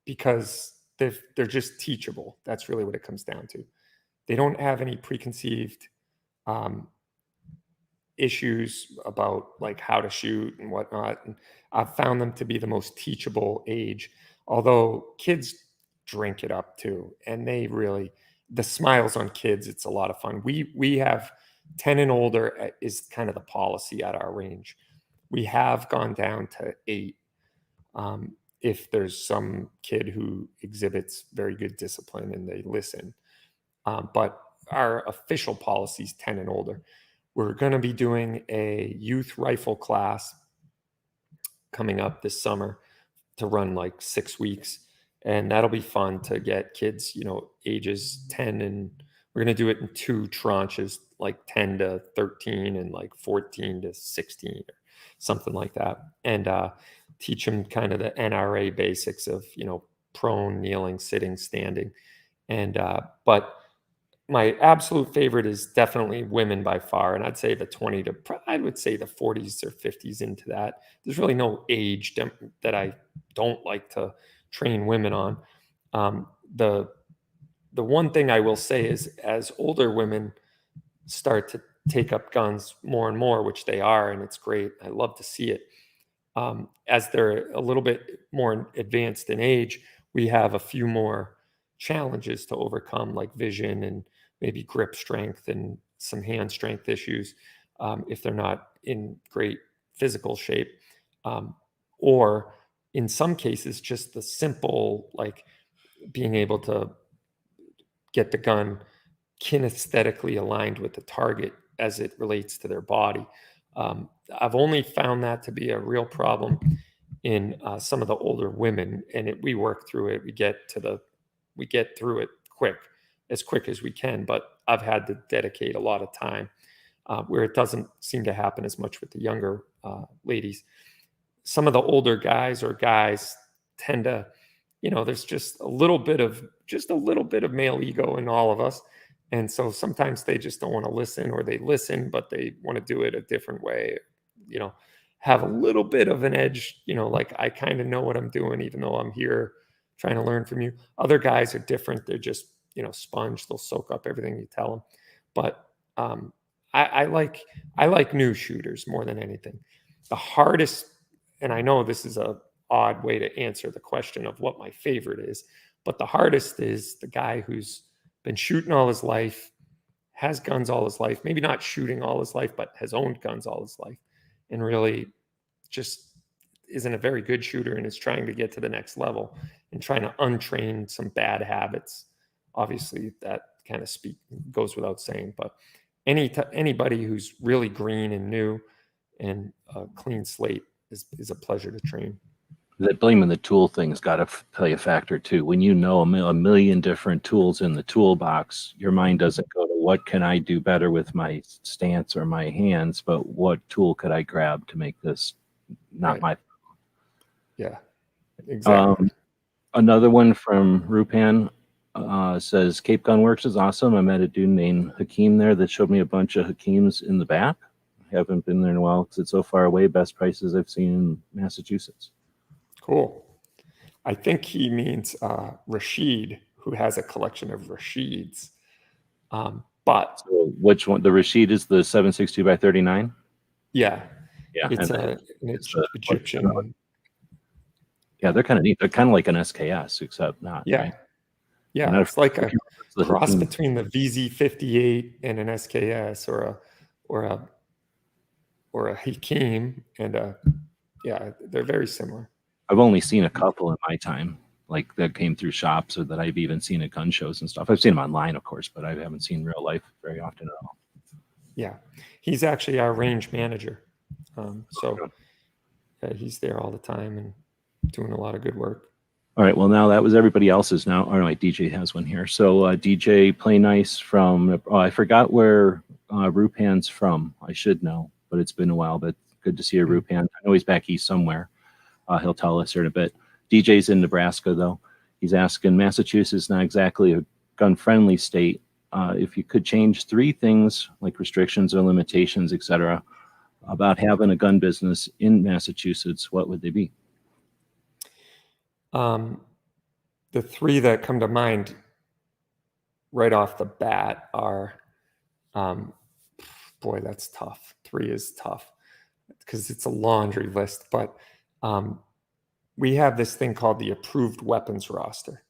because they're just teachable. That's really what it comes down to. They don't have any preconceived issues about like how to shoot and whatnot. And I've found them to be the most teachable age, although kids drink it up too. And the smiles on kids, it's a lot of fun. We have 10 and older is kind of the policy at our range. We have gone down to 8 if there's some kid who exhibits very good discipline and they listen. But our official policy is 10 and older. We're going to be doing a youth rifle class coming up this summer to run like 6 weeks. And that'll be fun to get kids, ages 10, and we're going to do it in 2 tranches, like 10 to 13 and like 14 to 16 or something like that. And teach them kind of the NRA basics of, prone, kneeling, sitting, standing. And, but my absolute favorite is definitely women by far. And I'd say the 20 to, I would say the 40s or 50s into that. There's really no age that I don't like to train women on. The one thing I will say is as older women start to take up guns more and more, which they are, and it's great. I love to see it. As they're a little bit more advanced in age, we have a few more challenges to overcome, like vision and maybe grip strength and some hand strength issues if they're not in great physical shape. Or in some cases, just the simple, like being able to get the gun kinesthetically aligned with the target as it relates to their body. I've only found that to be a real problem in some of the older women, and we work through it. We get through it as quick as we can, but I've had to dedicate a lot of time where it doesn't seem to happen as much with the younger ladies. Some of the older guys tend to, there's just a little bit of male ego in all of us. And so sometimes they just don't want to listen, or they listen, but they want to do it a different way, have a little bit of an edge, like I kind of know what I'm doing, even though I'm here trying to learn from you. Other guys are different. They're just, sponge. They'll soak up everything you tell them. But I like new shooters more than anything. The hardest, and I know this is a odd way to answer the question of what my favorite is, but the hardest is the guy who's been shooting all his life, has guns all his life, maybe not shooting all his life, but has owned guns all his life, and really just isn't a very good shooter and is trying to get to the next level and trying to untrain some bad habits. Obviously, that kind of goes without saying, but anybody who's really green and new and a clean slate is a pleasure to train. That blaming the tool thing's got to play a factor too. When you know a million different tools in the toolbox, your mind doesn't go to what can I do better with my stance or my hands, but what tool could I grab to make this not my. Yeah, exactly. Another one from Rupan says Cape Gun Works is awesome. I met a dude named Hakeem there that showed me a bunch of Hakeems in the back. I haven't been there in a while because it's so far away. Best prices I've seen in Massachusetts. Cool. I think he means Rashid, who has a collection of Rashids. But so which one? The Rashid is the 7.62 by 39. Yeah. It's an Egyptian. Yeah, they're kind of neat. They're kind of like an SKS, except not. Yeah. Right? Yeah, it's like a cross between the VZ58 and an SKS or a or a Hakeem and they're very similar. I've only seen a couple in my time, like that came through shops or that I've even seen at gun shows and stuff. I've seen them online, of course, but I haven't seen real life very often at all. Yeah, he's actually our range manager. He's there all the time and doing a lot of good work. All right. Well, now that was everybody else's now. All right. DJ has one here. So DJ Play Nice from, I forgot where Rupan's from. I should know, but it's been a while, but good to see a Rupan. I know he's back east somewhere. He'll tell us here in a bit. DJ's in Nebraska, though. He's asking, Massachusetts, not exactly a gun-friendly state. If you could change 3 things like restrictions or limitations, etc., about having a gun business in Massachusetts, what would they be? The 3 that come to mind right off the bat are, boy, that's tough. 3 is tough because it's a laundry list, but we have this thing called the approved weapons roster,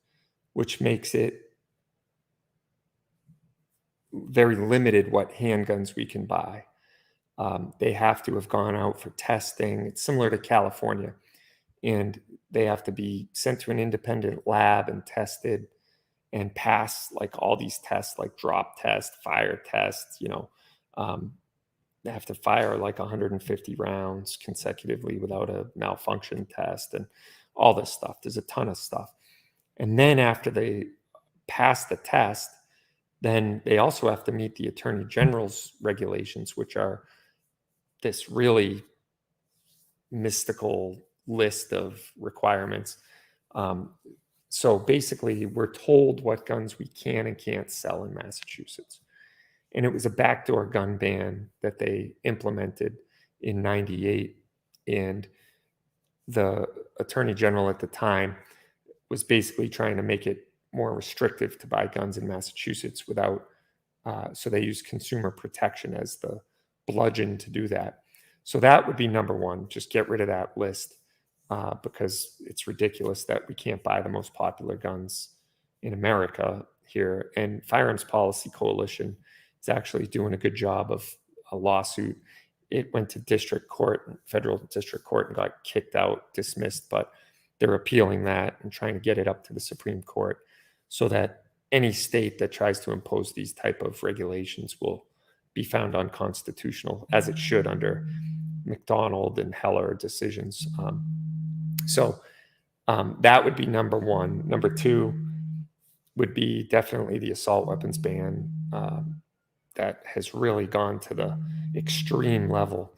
which makes it very limited what handguns we can buy. They have to have gone out for testing. It's similar to California, and they have to be sent to an independent lab and tested and pass like all these tests, like drop test, fire tests. They have to fire like 150 rounds consecutively without a malfunction test and all this stuff. There's a ton of stuff. And then after they pass the test, then they also have to meet the Attorney General's regulations, which are this really mystical list of requirements. So basically, we're told what guns we can and can't sell in Massachusetts. And it was a backdoor gun ban that they implemented in '98. And the Attorney General at the time was basically trying to make it more restrictive to buy guns in Massachusetts without, so they use consumer protection as the bludgeon to do that. So that would be number 1, just get rid of that list because it's ridiculous that we can't buy the most popular guns in America here. And Firearms Policy Coalition is actually doing a good job of a lawsuit. It went to district court, federal district court, and got kicked out, dismissed, but they're appealing that and trying to get it up to the Supreme Court so that any state that tries to impose these type of regulations will be found unconstitutional, as it should under McDonald and Heller decisions. So that would be number 1. Number 2 would be definitely the assault weapons ban that has really gone to the extreme level.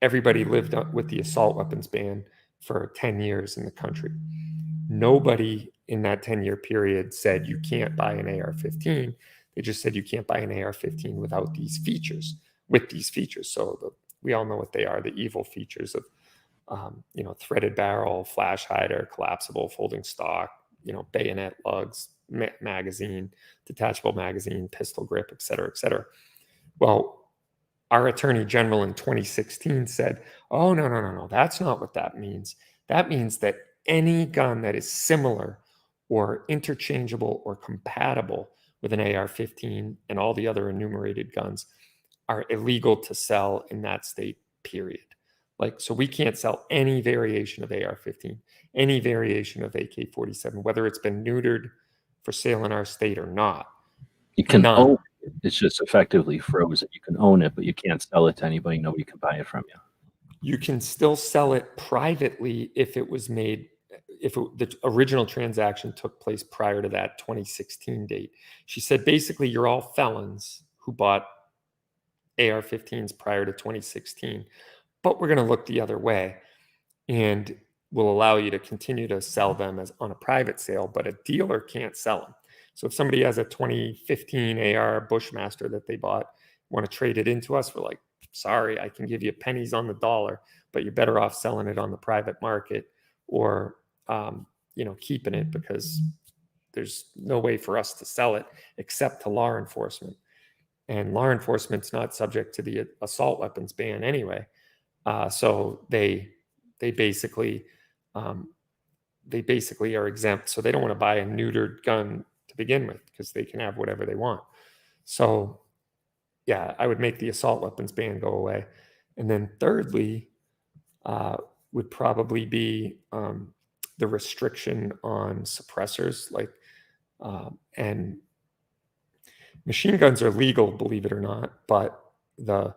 Everybody lived with the assault weapons ban for 10 years in the country. Nobody in that 10-year period said you can't buy an AR-15. They just said you can't buy an AR-15 without these features, with these features. So we all know what they are, the evil features of, threaded barrel, flash hider, collapsible folding stock, bayonet lugs, magazine, detachable magazine, pistol grip, et cetera, et cetera. Well, our Attorney General in 2016 said, oh, no, that's not what that means. That means that any gun that is similar or interchangeable or compatible with an AR-15 and all the other enumerated guns are illegal to sell in that state, period. So we can't sell any variation of AR-15, any variation of AK-47, whether it's been neutered for sale in our state or not. You can own it. It's just effectively frozen. You can own it, but you can't sell it to anybody. Nobody can buy it from you. You can still sell it privately if it was made, the original transaction took place prior to that 2016 date. She said, basically, you're all felons who bought AR-15s prior to 2016, but we're going to look the other way and will allow you to continue to sell them as on a private sale, but a dealer can't sell them. So if somebody has a 2015 AR Bushmaster that they bought, want to trade it into us, we're like, sorry, I can give you pennies on the dollar, but you're better off selling it on the private market or, keeping it, because there's no way for us to sell it except to law enforcement. And law enforcement's not subject to the assault weapons ban anyway. So they basically are exempt. So they don't want to buy a neutered gun to begin with because they can have whatever they want. So I would make the assault weapons ban go away. And then thirdly, would probably be the restriction on suppressors, like, and machine guns are legal, believe it or not, but they're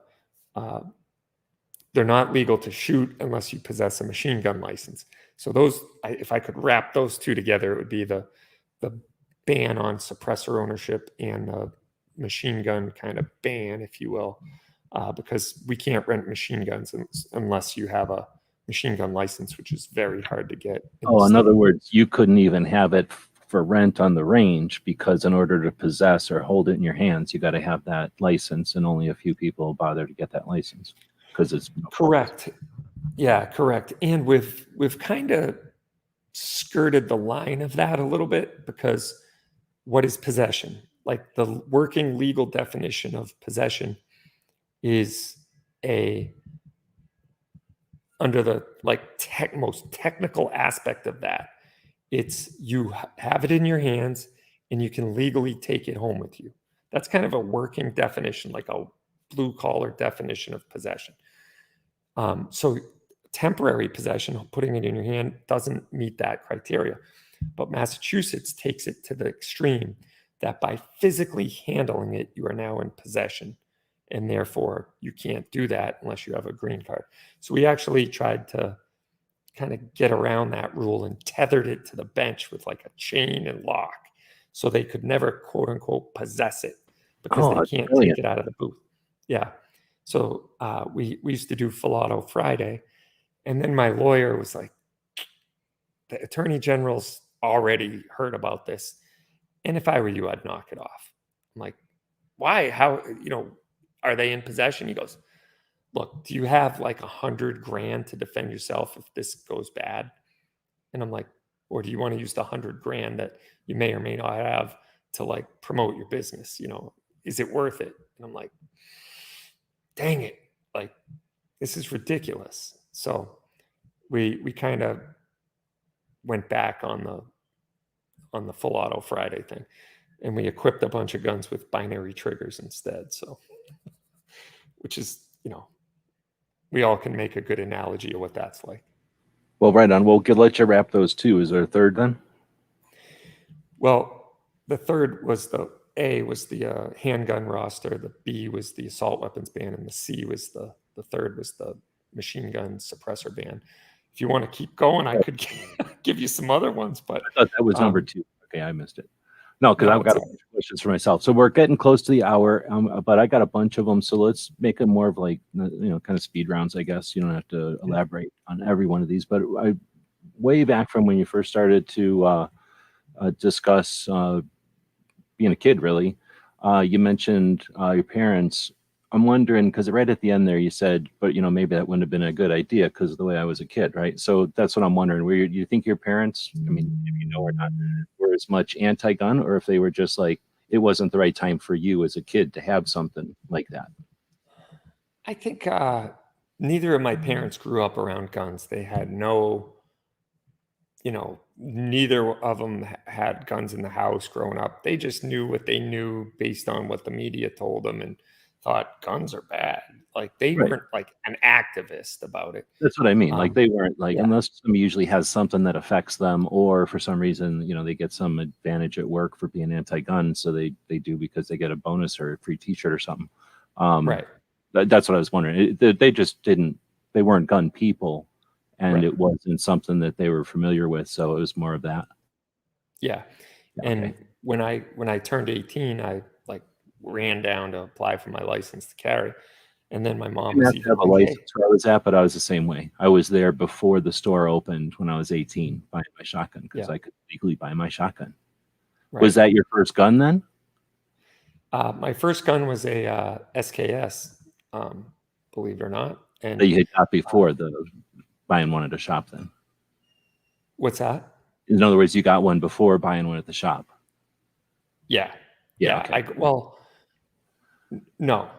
not legal to shoot unless you possess a machine gun license. So those, if I could wrap those two together, it would be the ban on suppressor ownership and the machine gun kind of ban, if you will, because we can't rent machine guns unless you have a machine gun license, which is very hard to get. In other words, you couldn't even have it for rent on the range, because in order to possess or hold it in your hands, you got to have that license, and only a few people bother to get that license because it's correct. Yeah, correct. And we've kind of skirted the line of that a little bit, because what is possession? Like, the working legal definition of possession is under the most technical aspect of that, it's you have it in your hands and you can legally take it home with you. That's kind of a working definition, like a blue collar definition of possession. So temporary possession, putting it in your hand, doesn't meet that criteria. But Massachusetts takes it to the extreme that by physically handling it, you are now in possession. And therefore, you can't do that unless you have a green card. So we actually tried to kind of get around that rule and tethered it to the bench with like a chain and lock, so they could never, quote unquote, possess it, because they can't take it out of the booth. Yeah. So we used to do full auto Friday. And then my lawyer was like, the attorney general's already heard about this, and if I were you, I'd knock it off. I'm like, why? How, are they in possession? He goes, look, do you have like $100,000 to defend yourself if this goes bad? And I'm like, or do you want to use the $100,000 that you may or may not have to like promote your business? Is it worth it? And I'm like, dang it, like, this is ridiculous. So we kind of went back on the full auto Friday thing, and we equipped a bunch of guns with binary triggers instead. So, which is, we all can make a good analogy of what that's like. Well, right on. We'll let you wrap those two. Is there a third then? Well, the third was the handgun roster, the B was the assault weapons ban, and the C was the third was the machine gun suppressor ban. If you want to keep going, I could give you some other ones, but I thought that was number 2. Okay, I missed it. No, because I've got a bunch of questions for myself. So we're getting close to the hour, but I got a bunch of them. So let's make them more of like, kind of speed rounds, I guess. You don't have to elaborate on every one of these. But way back from when you first started to discuss being a kid, really, you mentioned your parents. I'm wondering, because right at the end there you said, but maybe that wouldn't have been a good idea because of the way I was a kid, right? So that's what I'm wondering. Do you think your parents, I mean, if you know or not, were as much anti-gun, or if they were just like, it wasn't the right time for you as a kid to have something like that? I think neither of my parents grew up around guns. They had neither of them had guns in the house growing up. They just knew what they knew based on what the media told them, and thought guns are bad. Like, they weren't like an activist about it. That's what I mean. Like, they weren't like, unless somebody usually has something that affects them, or for some reason, they get some advantage at work for being anti-gun. So they do because they get a bonus or a free t-shirt or something. Right. That's what I was wondering. They just they weren't gun people, and it wasn't something that they were familiar with. So it was more of that. Yeah. And when I turned 18, I ran down to apply for my license to carry, and then my mom was even have a license where I was at, but I was the same way. I was there before the store opened when I was 18, buying my shotgun, because I could legally buy my shotgun. Right. Was that your first gun then? My first gun was a SKS, believe it or not. And that you had got before the buying one at a shop then? What's that? In other words, you got one before buying one at the shop? Yeah. Okay. No.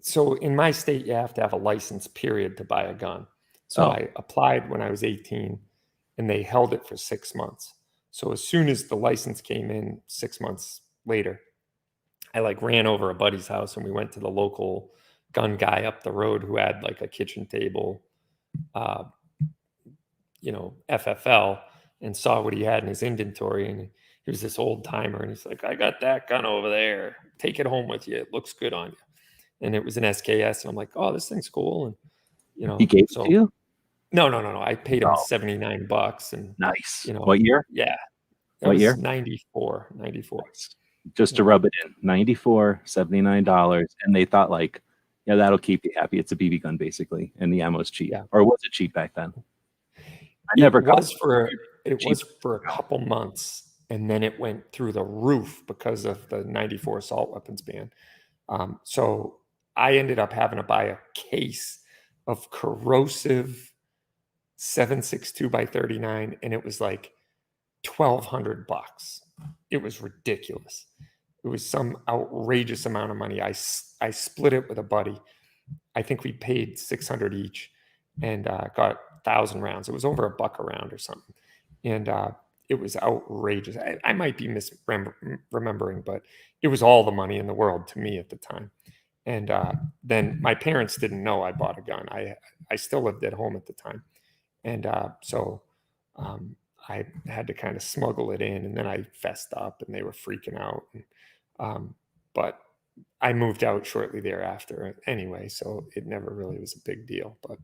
So in my state, you have to have a license period to buy a gun. So I applied when I was 18, and they held it for 6 months. So as soon as the license came in 6 months later, I like ran over a buddy's house and we went to the local gun guy up the road who had like a kitchen table, FFL, and saw what he had in his inventory. And he was this old timer. And he's like, I got that gun over there. Take it home with you. It looks good on you. And it was an SKS. And I'm like, oh, this thing's cool. And, He gave it to you? No. I paid him $79. And nice. What year? Yeah. What year? 94. Just to rub it in, $94, $79. And they thought like, yeah, that'll keep you happy. It's a BB gun basically. And the ammo's cheap. Yeah. Or was it cheap back then? It was for a couple months, and then it went through the roof because of the 94 assault weapons ban. So I ended up having to buy a case of corrosive 7.62 by 39, and it was like $1,200. It was ridiculous. It was some outrageous amount of money. I split it with a buddy. I think we paid $600 each and got 1,000 rounds. It was over $1 a round or something. And it was outrageous. I might be misremembering, but it was all the money in the world to me at the time. And then my parents didn't know I bought a gun. I still lived at home at the time. And so I had to kind of smuggle it in, and then I fessed up and they were freaking out. But I moved out shortly thereafter anyway, so it never really was a big deal. But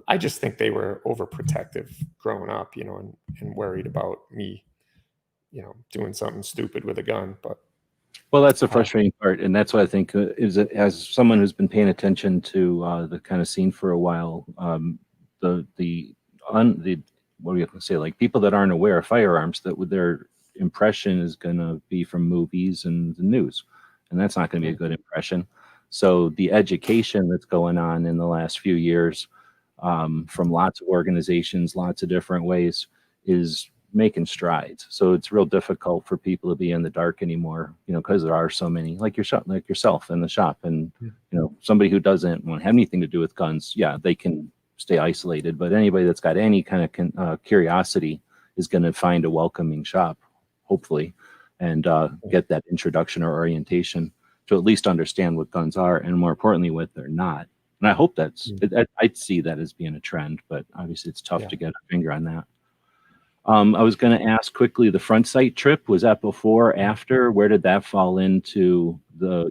I just think they were overprotective growing up, and worried about me, doing something stupid with a gun. But well, that's the frustrating part, and that's what I think is that as someone who's been paying attention to the kind of scene for a while, what do you have to say? Like people that aren't aware of firearms, that with their impression is going to be from movies and the news, and that's not going to be a good impression. So the education that's going on in the last few years, from lots of organizations, lots of different ways, is making strides. So it's real difficult for people to be in the dark anymore, because there are so many like yourself in the shop, and somebody who doesn't want to have anything to do with guns, they can stay isolated. But anybody that's got any kind of curiosity is going to find a welcoming shop, hopefully, and get that introduction or orientation to at least understand what guns are, and more importantly, what they're not. And I hope I'd see that as being a trend, but obviously it's tough to get a finger on that. I was going to ask quickly, the front sight trip, was that before or after? Where did that fall into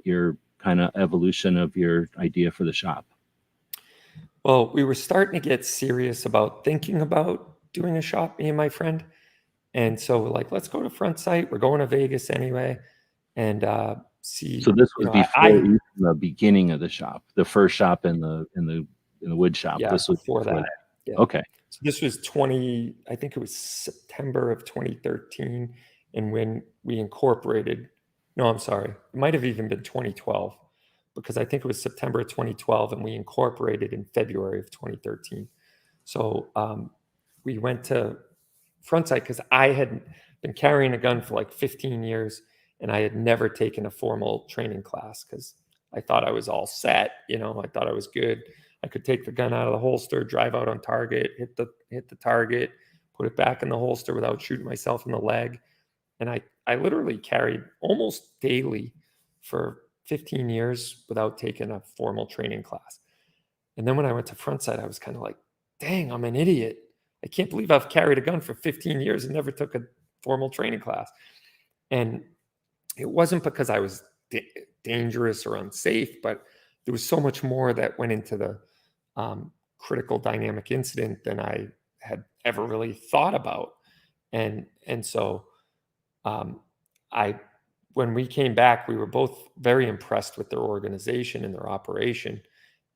your kind of evolution of your idea for the shop? Well, we were starting to get serious about thinking about doing a shop, me and my friend. And so we're like, let's go to front sight. We're going to Vegas anyway. And see. So this was before the beginning of the shop, the first shop in the wood shop. Yeah, this was before that. Yeah. Okay. So this was I think it was September of 2013. And when we incorporated, no, I'm sorry, it might have even been 2012, because I think it was September of 2012 and we incorporated in February of 2013. So we went to front sight because I had been carrying a gun for like 15 years and I had never taken a formal training class because I thought I was all set. I thought I was good. I could take the gun out of the holster, drive out on target, hit the target, put it back in the holster without shooting myself in the leg. And I literally carried almost daily for 15 years without taking a formal training class. And then when I went to front sight, I was kind of like, dang, I'm an idiot. I can't believe I've carried a gun for 15 years and never took a formal training class. And it wasn't because I was dangerous or unsafe, but there was so much more that went into the critical dynamic incident than I had ever really thought about. And so when we came back, we were both very impressed with their organization and their operation.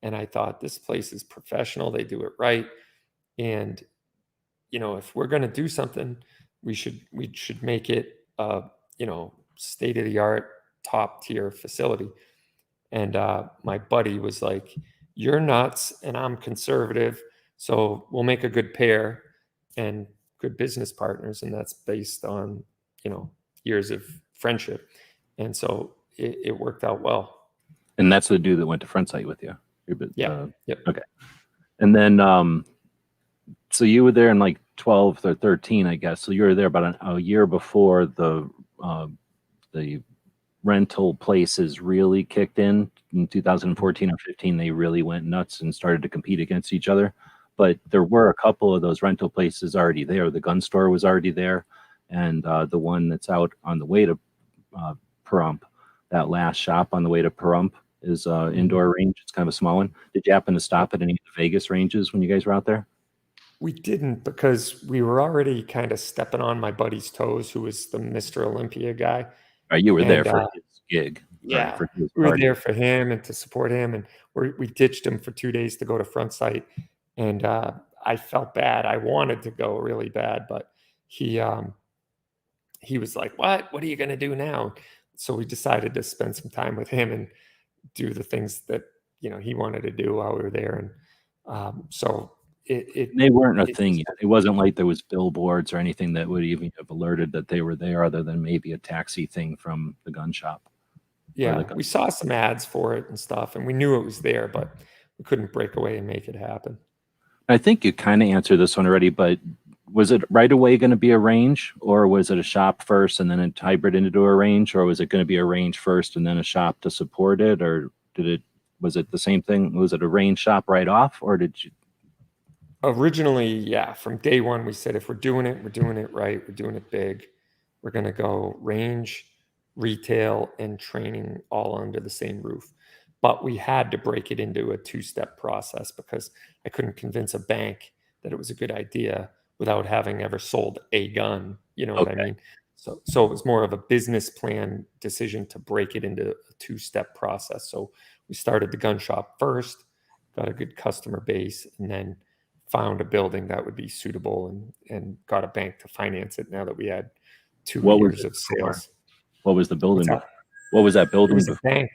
And I thought, this place is professional. They do it right. And, if we're going to do something, we should make it, state-of-the-art, top-tier facility. And my buddy was like, you're nuts and I'm conservative, so we'll make a good pair and good business partners. And that's based on, years of friendship. And so it worked out well. And that's the dude that went to front sight with you? Yeah. Yep. Okay. And then, so you were there in like 12 or 13, I guess. So you were there about a year before the rental places really kicked in 2014 or 15. They really went nuts and started to compete against each other. But there were a couple of those rental places already there. The gun store was already there, and the one that's out on the way to Pahrump, that last shop on the way to Pahrump is indoor range. It's kind of a small one. Did you happen to stop at any of the Vegas ranges when you guys were out there? We didn't, because we were already kind of stepping on my buddy's toes, who was the Mr. Olympia guy. You were there for his gig. Yeah, for his we were party. there for him and to support him, and we ditched him for 2 days to go to Front Sight, and I felt bad. I wanted to go really bad, but he was like, "What are you going to do now?" So we decided to spend some time with him and do the things that he wanted to do while we were there, and so they weren't a thing yet. It wasn't like there was billboards or anything that would even have alerted that they were there, other than maybe a taxi thing from the gun shop. Yeah, we saw some ads for it and stuff, and we knew it was there, but we couldn't break away and make it happen. I think you kind of answered this one already, but was it right away going to be a range, or was it a shop first and then a hybrid into a range, or was it going to be a range first and then a shop to support it, or was it the same thing? Was it a range shop right off, or did you? Originally, yeah, from day one, we said, if we're doing it right, we're doing it big. We're going to go range, retail, and training all under the same roof. But we had to break it into a 2-step process, because I couldn't convince a bank that it was a good idea without having ever sold a gun. You know what I mean? So it was more of a business plan decision to break it into a 2-step process. So we started the gun shop first, got a good customer base, and then found a building that would be suitable, and got a bank to finance it now that we had 2 years of sales. What was the building? What was that building? It was a bank.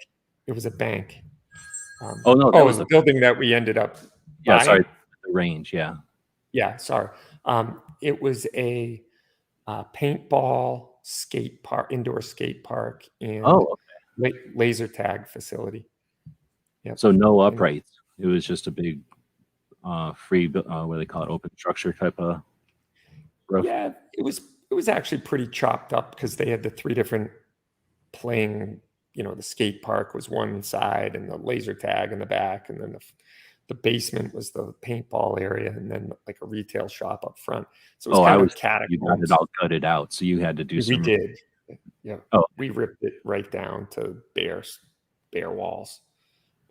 It was a bank. Oh, no. It was the building that we ended up buying. Sorry. The range, yeah. Yeah, sorry. It was a paintball skate park, indoor skate park, and laser tag facility. Yep. So no uprights. It was just a big free, what do they call it, open structure type of roof? Yeah, it was actually pretty chopped up, because they had the 3 different playing, the skate park was one side, and the laser tag in the back, and then the basement was the paintball area, and then like a retail shop up front. So it was kind of catacombs. You got it all gutted out, so you had to do some. We did. Yeah. We ripped it right down to bare walls,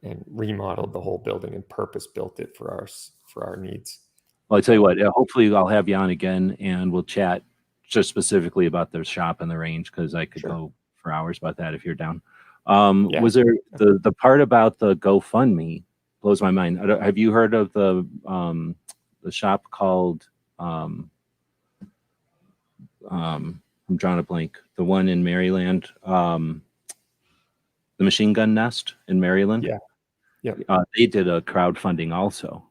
and remodeled the whole building and purpose built it for our needs. Well, I tell you what, hopefully I'll have you on again, and we'll chat just specifically about the shop and the range, because I could go for hours about that if you're down. Was there the part about the GoFundMe blows my mind. Have you heard of the shop called I'm drawing a blank, the one in Maryland, the Machine Gun Nest in Maryland? They did a crowdfunding also.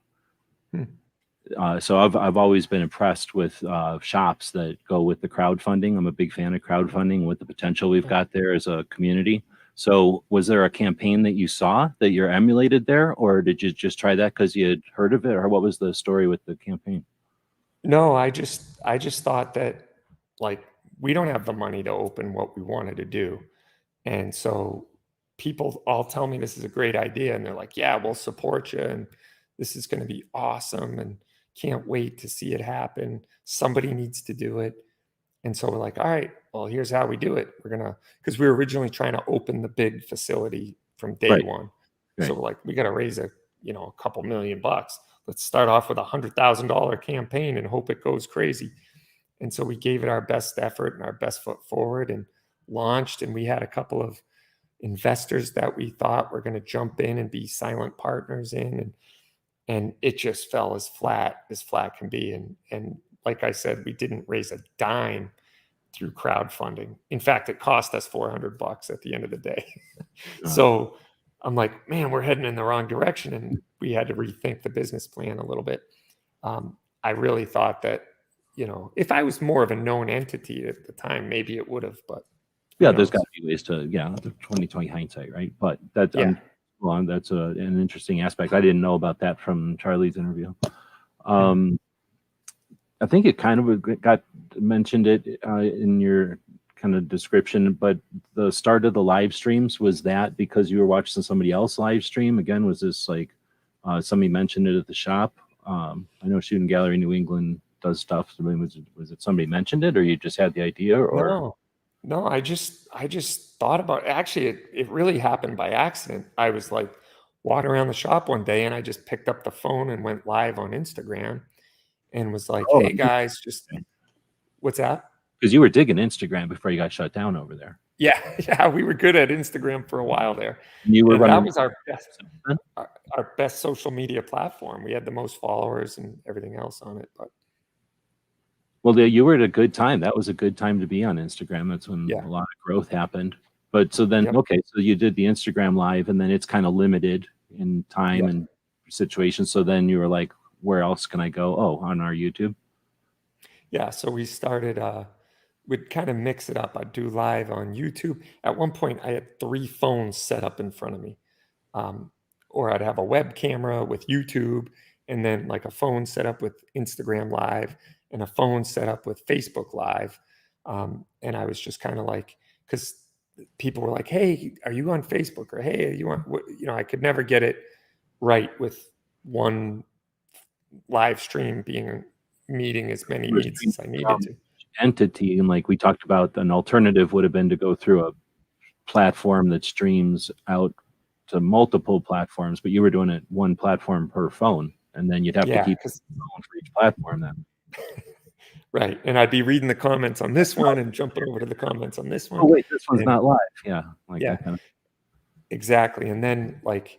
So I've always been impressed with shops that go with the crowdfunding. I'm a big fan of crowdfunding, with the potential we've got there as a community. So was there a campaign that you saw that you're emulated there, or did you just try that because you had heard of it, or what was the story with the campaign? No, I just thought that, like, we don't have the money to open what we wanted to do. And so people all tell me this is a great idea, and they're like, yeah, we'll support you, and this is going to be awesome, and can't wait to see it happen. Somebody needs to do it. And so we're like, all right, well, here's how we do it. Because we were originally trying to open the big facility from day one. So we're like, we got to raise a couple $1 million. Let's start off with $100,000 campaign and hope it goes crazy. And so we gave it our best effort and our best foot forward, and launched. And we had a couple of investors that we thought were going to jump in and be silent partners in, and it just fell as flat can be. And like I said, we didn't raise a dime through crowdfunding. In fact, it cost us $400 at the end of the day. So I'm like, man, we're heading in the wrong direction, and we had to rethink the business plan a little bit. I really thought that, if I was more of a known entity at the time, maybe it would have, but there's got to be ways to, 2020 hindsight, right? But that's that's an interesting aspect. I didn't know about that from Charlie's interview. I think it kind of got mentioned in your kind of description, but the start of the live streams, was that because you were watching somebody else live stream? Again, was this like somebody mentioned it at the shop? I know Shooting Gallery New England does stuff. I mean, was it somebody mentioned it, or you just had the idea? Or No, I just thought about it. Actually, it really happened by accident. I was like walking around the shop one day and I just picked up the phone and went live on Instagram and was like, hey guys, just what's that? Because you were digging Instagram before you got shut down over there. Yeah, we were good at Instagram for a while there. And you were running, that was our best social media platform. We had the most followers and everything else on it. But well, you were at a good time. That was a good time to be on Instagram. That's when a lot of growth happened. But so then, okay, so you did the Instagram live, and then it's kind of limited in time and situation. So then you were like, where else can I go? Oh, on our YouTube. Yeah, so we started, we'd kind of mix it up. I'd do live on YouTube. At one point, I had 3 phones set up in front of me. Or I'd have a web camera with YouTube, and then like a phone set up with Instagram Live, and a phone set up with Facebook Live. And I was just kind of like, because people were like, hey, are you on Facebook? Or hey, you want, I could never get it right with one live stream meeting as many needs as I needed to. Entity, and like we talked about, an alternative would have been to go through a platform that streams out to multiple platforms, but you were doing it one platform per phone, and then you'd have to keep the phone for each platform then. Right, and I'd be reading the comments on this one and jumping over to the comments on this one. Oh wait, this one's not live. Yeah, like that kind of. Exactly, and then like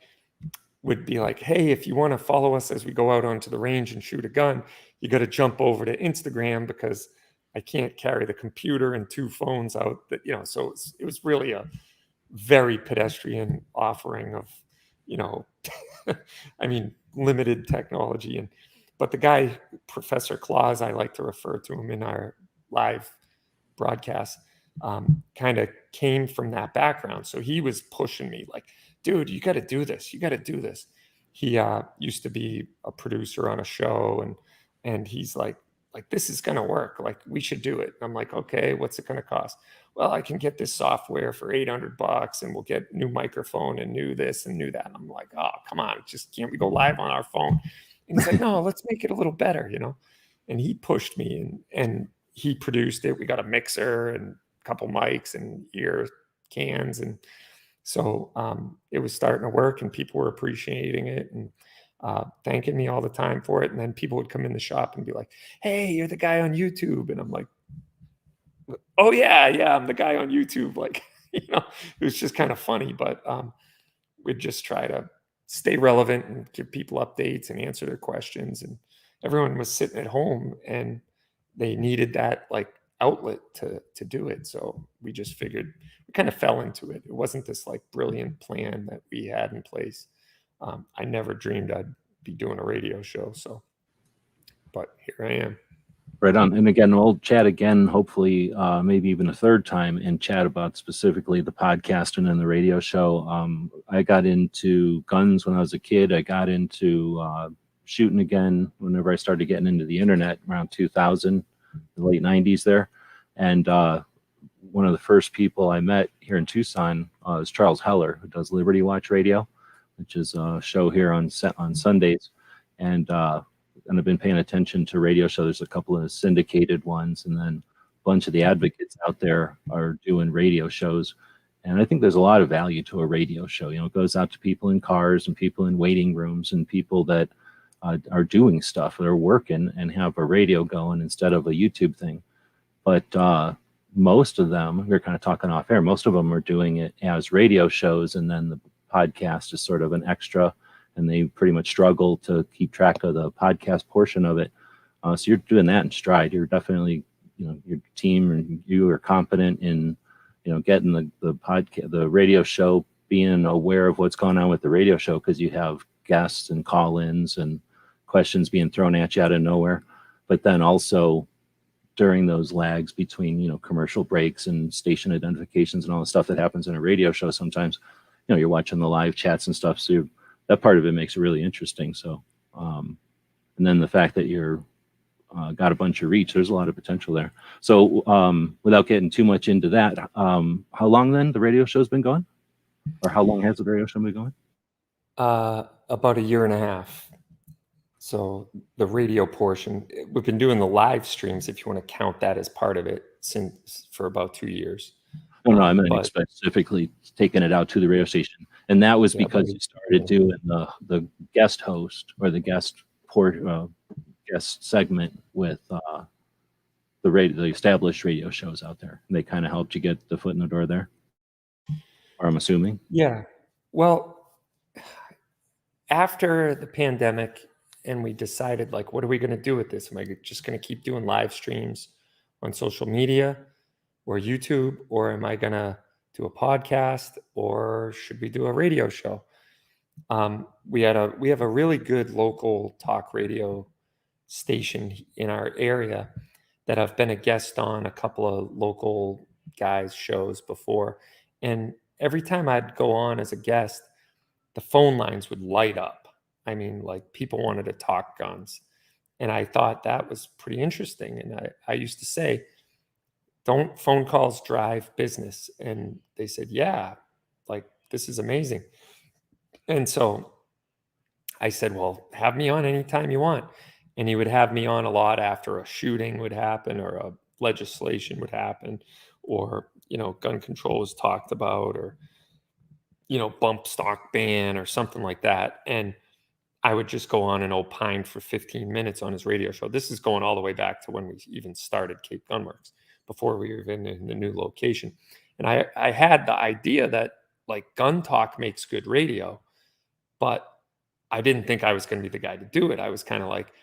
would be like, hey, if you want to follow us as we go out onto the range and shoot a gun, you got to jump over to Instagram because I can't carry the computer and 2 phones out. That so it was really a very pedestrian offering of, I mean, limited technology. But the guy, Professor Claus, I like to refer to him in our live broadcast, kind of came from that background. So he was pushing me like, dude, you got to do this. You got to do this. He used to be a producer on a show, and he's like, this is going to work. Like, we should do it. And I'm like, okay, what's it going to cost? Well, I can get this software for $800 and we'll get new microphone and new this and new that. And I'm like, oh, come on. Just can't we go live on our phone? And he's like, no, let's make it a little better, And he pushed me and he produced it. We got a mixer and a couple mics and ear cans. And so it was starting to work and people were appreciating it and thanking me all the time for it. And then people would come in the shop and be like, hey, you're the guy on YouTube. And I'm like, oh yeah, I'm the guy on YouTube. Like, it was just kind of funny, but we'd just try to stay relevant and give people updates and answer their questions. And everyone was sitting at home and they needed that like outlet to do it. So we just figured, we kind of fell into it. It wasn't this like brilliant plan that we had in place. I never dreamed I'd be doing a radio show. So, but here I am. Right on. And again, we'll chat again, hopefully, maybe even a third time, and chat about specifically the podcast and then the radio show. I got into guns when I was a kid. I got into shooting again whenever I started getting into the internet around 2000, the late 90s there. And one of the first people I met here in Tucson is Charles Heller, who does Liberty Watch Radio, which is a show here on Sundays. And I've been paying attention to radio shows. There's a couple of syndicated ones, and then a bunch of the advocates out there are doing radio shows. And I think there's a lot of value to a radio show. It goes out to people in cars and people in waiting rooms and people that are doing stuff. They're working and have a radio going instead of a YouTube thing. But most of them, we're kind of talking off air, most of them are doing it as radio shows, and then the podcast is sort of an extra. And they pretty much struggle to keep track of the podcast portion of it. So you're doing that in stride. You're definitely, your team and you are competent in, getting the radio show, being aware of what's going on with the radio show, because you have guests and call-ins and questions being thrown at you out of nowhere. But then also during those lags between, commercial breaks and station identifications and all the stuff that happens in a radio show, sometimes, you're watching the live chats and stuff. So that part of it makes it really interesting. So, and then the fact that you're got a bunch of reach. There's a lot of potential there. So without getting too much into that, how long then the radio show's been going? Or how long has the radio show been going? About a year and a half. So the radio portion, we've been doing the live streams, if you want to count that as part of it, for about 2 years. No, I meant specifically taking it out to the radio station. And that was because you started doing the guest host or the guest segment with the established radio shows out there. And they kind of helped you get the foot in the door there, or I'm assuming. Yeah. Well, after the pandemic, and we decided, like, what are we going to do with this? Am I just going to keep doing live streams on social media or YouTube, or am I going to do a podcast, or should we do a radio show? We have a really good local talk radio station in our area that I've been a guest on a couple of local guys' shows before. And every time I'd go on as a guest, the phone lines would light up. I mean, like, people wanted to talk guns. And I thought that was pretty interesting. And I used to say, don't phone calls drive business? And they said, yeah, like, this is amazing. And so I said, well, have me on anytime you want. And he would have me on a lot after a shooting would happen, or a legislation would happen, or, gun control was talked about, or, bump stock ban or something like that. And I would just go on and opine for 15 minutes on his radio show. This is going all the way back to when we even started Cape Gunworks, before we were even in the new location. And I had the idea that, like, gun talk makes good radio, but I didn't think I was going to be the guy to do it. I was kind of like,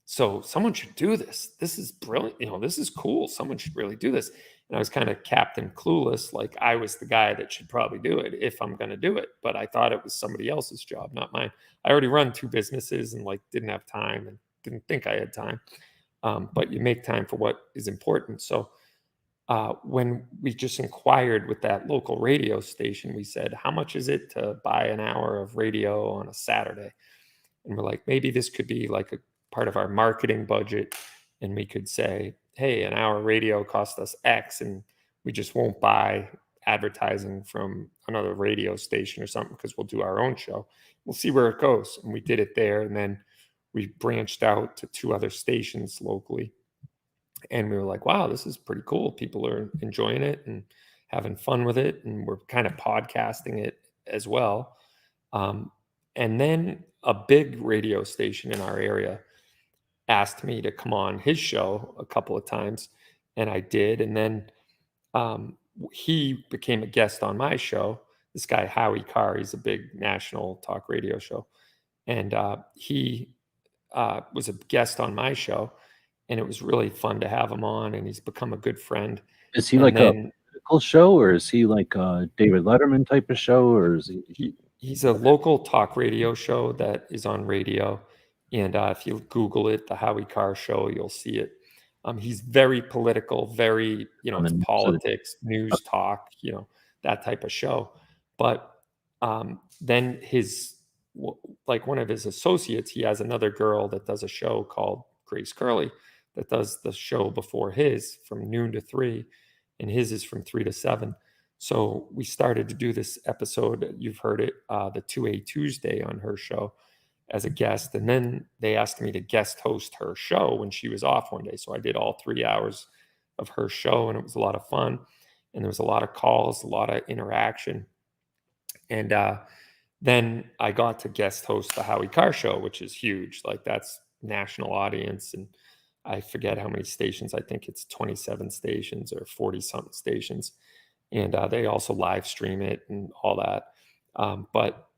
so someone should do this. This is brilliant. This is cool. Someone should really do this. And I was kind of Captain Clueless. Like, I was the guy that should probably do it if I'm going to do it. But I thought it was somebody else's job, not mine. I already run 2 businesses and, like, didn't have time and didn't think I had time. But you make time for what is important. So when we just inquired with that local radio station, we said, how much is it to buy an hour of radio on a Saturday? And we're like, maybe this could be like a part of our marketing budget. And we could say, hey, an hour radio cost us X, and we just won't buy advertising from another radio station or something, because we'll do our own show. We'll see where it goes. And we did it there. And then we branched out to 2 other stations locally. And we were like, wow, this is pretty cool. People are enjoying it and having fun with it. And we're kind of podcasting it as well. And then a big radio station in our area asked me to come on his show a couple of times, and I did. And then he became a guest on my show. This guy, Howie Carr, he's a big national talk radio show. And he was a guest on my show, and it was really fun to have him on, and he's become a good friend. Is he a political show, or is he like a David Letterman type of show, or is he's a local talk radio show that is on radio. And if you Google it, the Howie Carr Show, you'll see it. He's very political, very, it's politics, news talk, that type of show. But then one of his associates, he has another girl that does a show called Grace Curley that does the show before his from noon to 3, and his is from 3 to 7. So we started to do this episode, you've heard it, the 2A Tuesday on her show as a guest. And then they asked me to guest host her show when she was off one day. So I did all 3 hours of her show, and it was a lot of fun. And there was a lot of calls, a lot of interaction. And then I got to guest host the Howie Carr Show, which is huge. Like, that's national audience. And I forget how many stations. I think it's 27 stations or 40 something stations. And they also live stream it and all that. But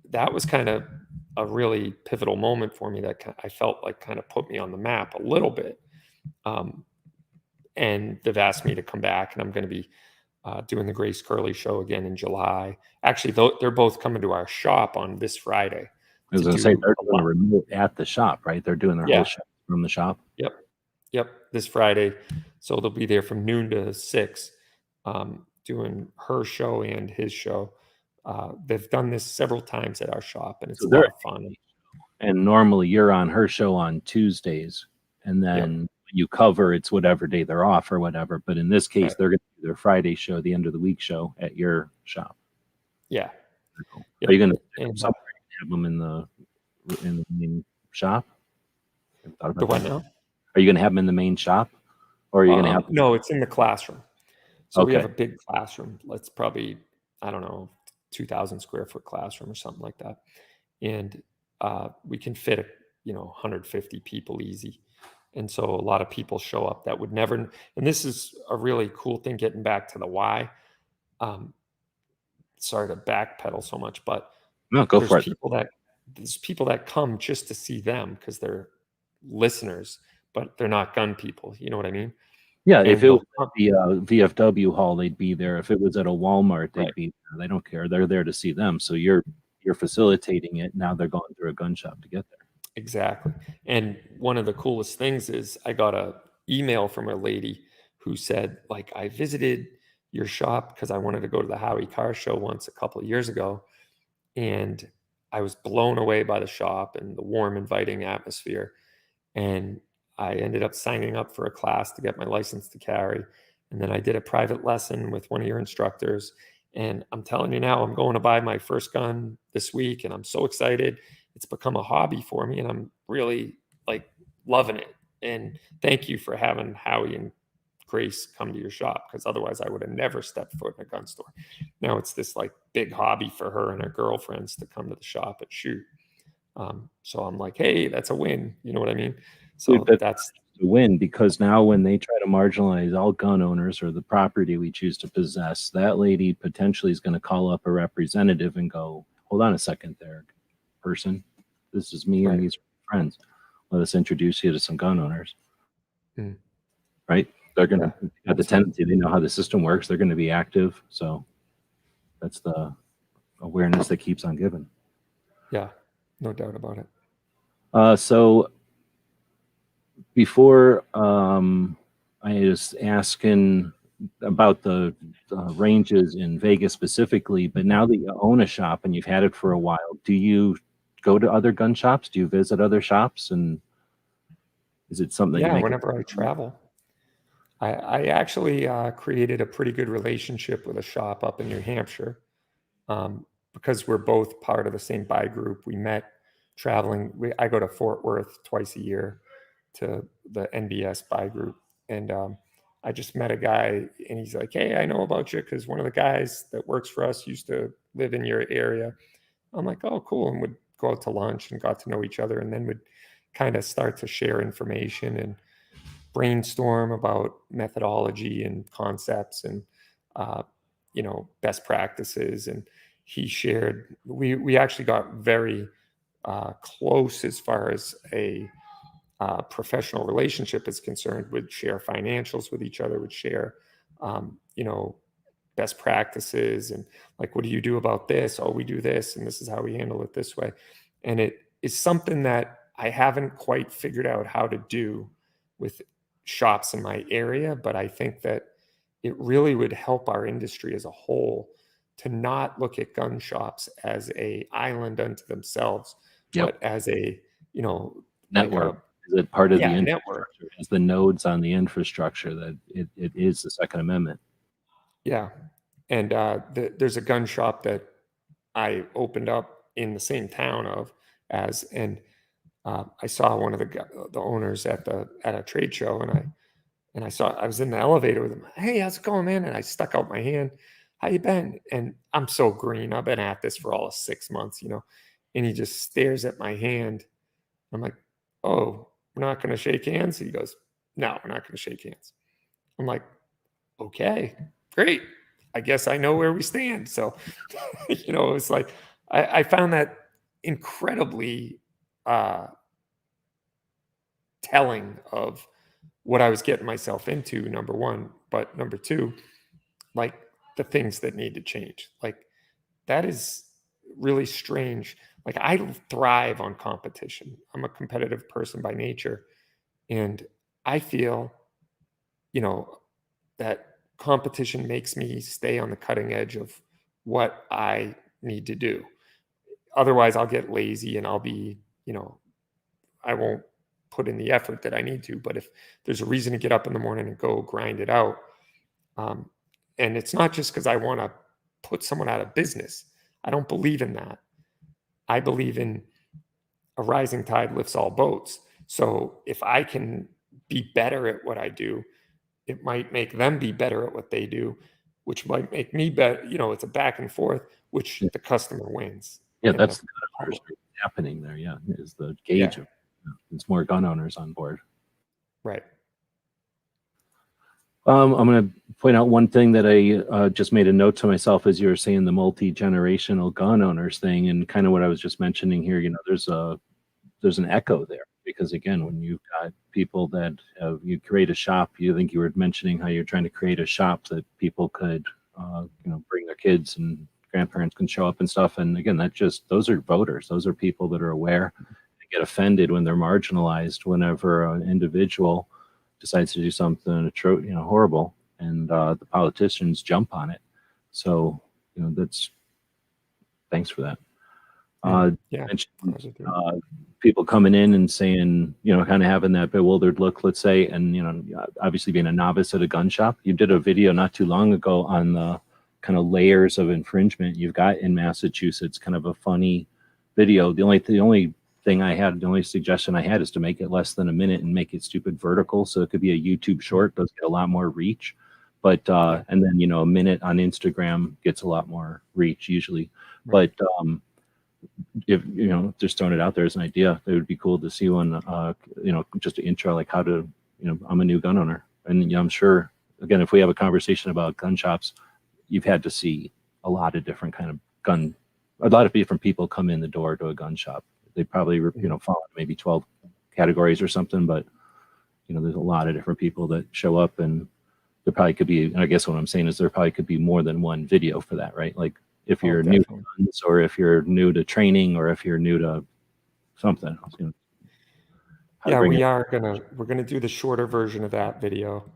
that was kind of a really pivotal moment for me that I felt like kind of put me on the map a little bit. And they've asked me to come back, and I'm going to be doing the Grace Curley Show again in July. Actually, they're both coming to our shop on this Friday. I was going to say, they're doing a remote at the shop, right? They're doing their whole show from the shop. Yep. This Friday. So they'll be there from noon to 6, doing her show and his show. They've done this several times at our shop, and it's a lot of fun. And normally you're on her show on Tuesdays, and then you cover, it's whatever day they're off or whatever. But in this case, they're going to do their Friday show, the end of the week show at your shop. Yeah. Are you going to have them in the main shop? The what now? Are you going to have them in the main shop, or are you going to have? No, it's in the classroom. So Okay. we have a big classroom. Let's probably, I don't know, 2,000 square foot classroom or something like that, and we can fit 150 people easy. And so a lot of people show up that would never. And this is a really cool thing. Getting back to the why. Sorry to backpedal so much, but no, go for it. There's people that come just to see them because they're listeners, but they're not gun people. You know what I mean? Yeah, if it was at the VFW hall, they'd be there. If it was at a Walmart, they'd be there. They don't care. They're there to see them. So you're facilitating it. Now they're going through a gun shop to get there. Exactly. And one of the coolest things is I got a email from a lady who said, like, I visited your shop because I wanted to go to the Howie Car Show once a couple of years ago. And I was blown away by the shop and the warm, inviting atmosphere. And I ended up signing up for a class to get my license to carry. And then I did a private lesson with one of your instructors. And I'm telling you now, I'm going to buy my first gun this week. And I'm so excited. It's become a hobby for me. And I'm really loving it. And thank you for having Howie and Grace come to your shop, because otherwise I would have never stepped foot in a gun store. Now it's this big hobby for her and her girlfriends to come to the shop and shoot. So I'm like, hey, that's a win. You know what I mean? So that's a win, because now when they try to marginalize all gun owners or the property we choose to possess, that lady potentially is going to call up a representative and go, hold on a second there, person. This is me and these friends. Let us introduce you to some gun owners. Right? They're going to have the tendency. They know how the system works. They're going to be active. So that's the awareness that keeps on giving. Yeah, no doubt about it. So before I was asking about the ranges in Vegas specifically, but now that you own a shop and you've had it for a while, do you go to other gun shops? Do you visit other shops? And is it something that you make? Whenever I travel. I actually created a pretty good relationship with a shop up in New Hampshire because we're both part of the same buy group. We met traveling. I go to Fort Worth twice a year to the NBS buy group. And I just met a guy and he's like, hey, I know about you because one of the guys that works for us used to live in your area. I'm like, oh, cool. And would go out to lunch and got to know each other, and then would kind of start to share information and brainstorm about methodology and concepts and best practices. And he shared, we actually got very close as far as a professional relationship is concerned. Would share financials with each other, would share best practices and what do you do about this? Oh, we do this and this is how we handle it this way. And it is something that I haven't quite figured out how to do with shops in my area, but I think that it really would help our industry as a whole to not look at gun shops as a island unto themselves, but as a network. Is it part of the network? As the nodes on the infrastructure that it is the Second Amendment. Yeah, and there's a gun shop that I opened up in the same town and I saw one of the owners at a trade show, and I was in the elevator with him. Hey, how's it going, man? And I stuck out my hand. How you been? And I'm so green. I've been at this for all of 6 months, And he just stares at my hand. I'm like, oh, we're not going to shake hands? He goes, no, we're not going to shake hands. I'm like, okay, great. I guess I know where we stand. So, it's like I found that incredibly telling of what I was getting myself into, number one, but number two, the things that need to change. That is really strange. I thrive on competition. I'm a competitive person by nature. And I feel, that competition makes me stay on the cutting edge of what I need to do. Otherwise I'll get lazy and I'll be, I won't put in the effort that I need to. But if there's a reason to get up in the morning and go grind it out, and it's not just because I want to put someone out of business. I don't believe in that. I believe in a rising tide lifts all boats. So if I can be better at what I do, it might make them be better at what they do, which might make me better. It's a back and forth, which the customer wins. Yeah, that's the kind of happening there. Yeah, is the gauge of there's more gun owners on board. Right. I'm going to point out one thing that I just made a note to myself as you were saying the multi-generational gun owners thing, and kind of what I was just mentioning here. There's an echo there, because again, when you've got people that you create a shop, you were mentioning how you're trying to create a shop that people could bring their kids and grandparents can show up and stuff. And again, those are voters. Those are people that are aware and get offended when they're marginalized whenever an individual decides to do something horrible, and the politicians jump on it. So thanks for that. People coming in and saying, kind of having that bewildered look, let's say, and obviously being a novice at a gun shop. You did a video not too long ago on the kind of layers of infringement you've got in Massachusetts. Kind of a funny video. The only suggestion I had is to make it less than a minute and make it stupid vertical, so it could be a YouTube short. Does get a lot more reach, but and then a minute on Instagram gets a lot more reach usually. Right. But if just throwing it out there as an idea, it would be cool to see one. Just an intro, like how to I'm a new gun owner, and I'm sure again if we have a conversation about gun shops, you've had to see a lot of different kind of a lot of different people come in the door to a gun shop. They probably fall into maybe 12 categories or something, but there's a lot of different people that show up, and there probably could be, and I guess what I'm saying is there probably could be more than one video for that, right? Like if you're new to guns, or if you're new to training, or if you're new to something. Yeah, we're gonna do the shorter version of that video,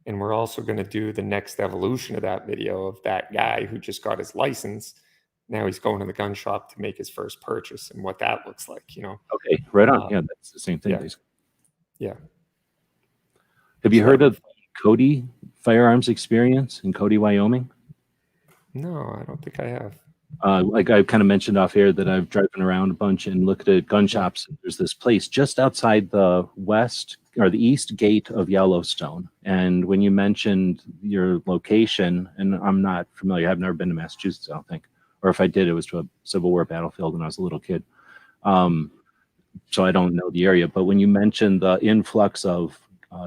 and we're also gonna do the next evolution of that video of that guy who just got his license. Now he's going to the gun shop to make his first purchase, and what that looks like, Okay, right on. Yeah, that's the same thing. Yeah. Have you heard of Cody Firearms Experience in Cody, Wyoming? No, I don't think I have. Like I kind of mentioned off air that I've driven around a bunch and looked at gun shops. There's this place just outside the the east gate of Yellowstone. And when you mentioned your location, and I'm not familiar, I've never been to Massachusetts, I don't think. Or if I did, it was to a Civil War battlefield when I was a little kid. So I don't know the area. But when you mentioned the influx of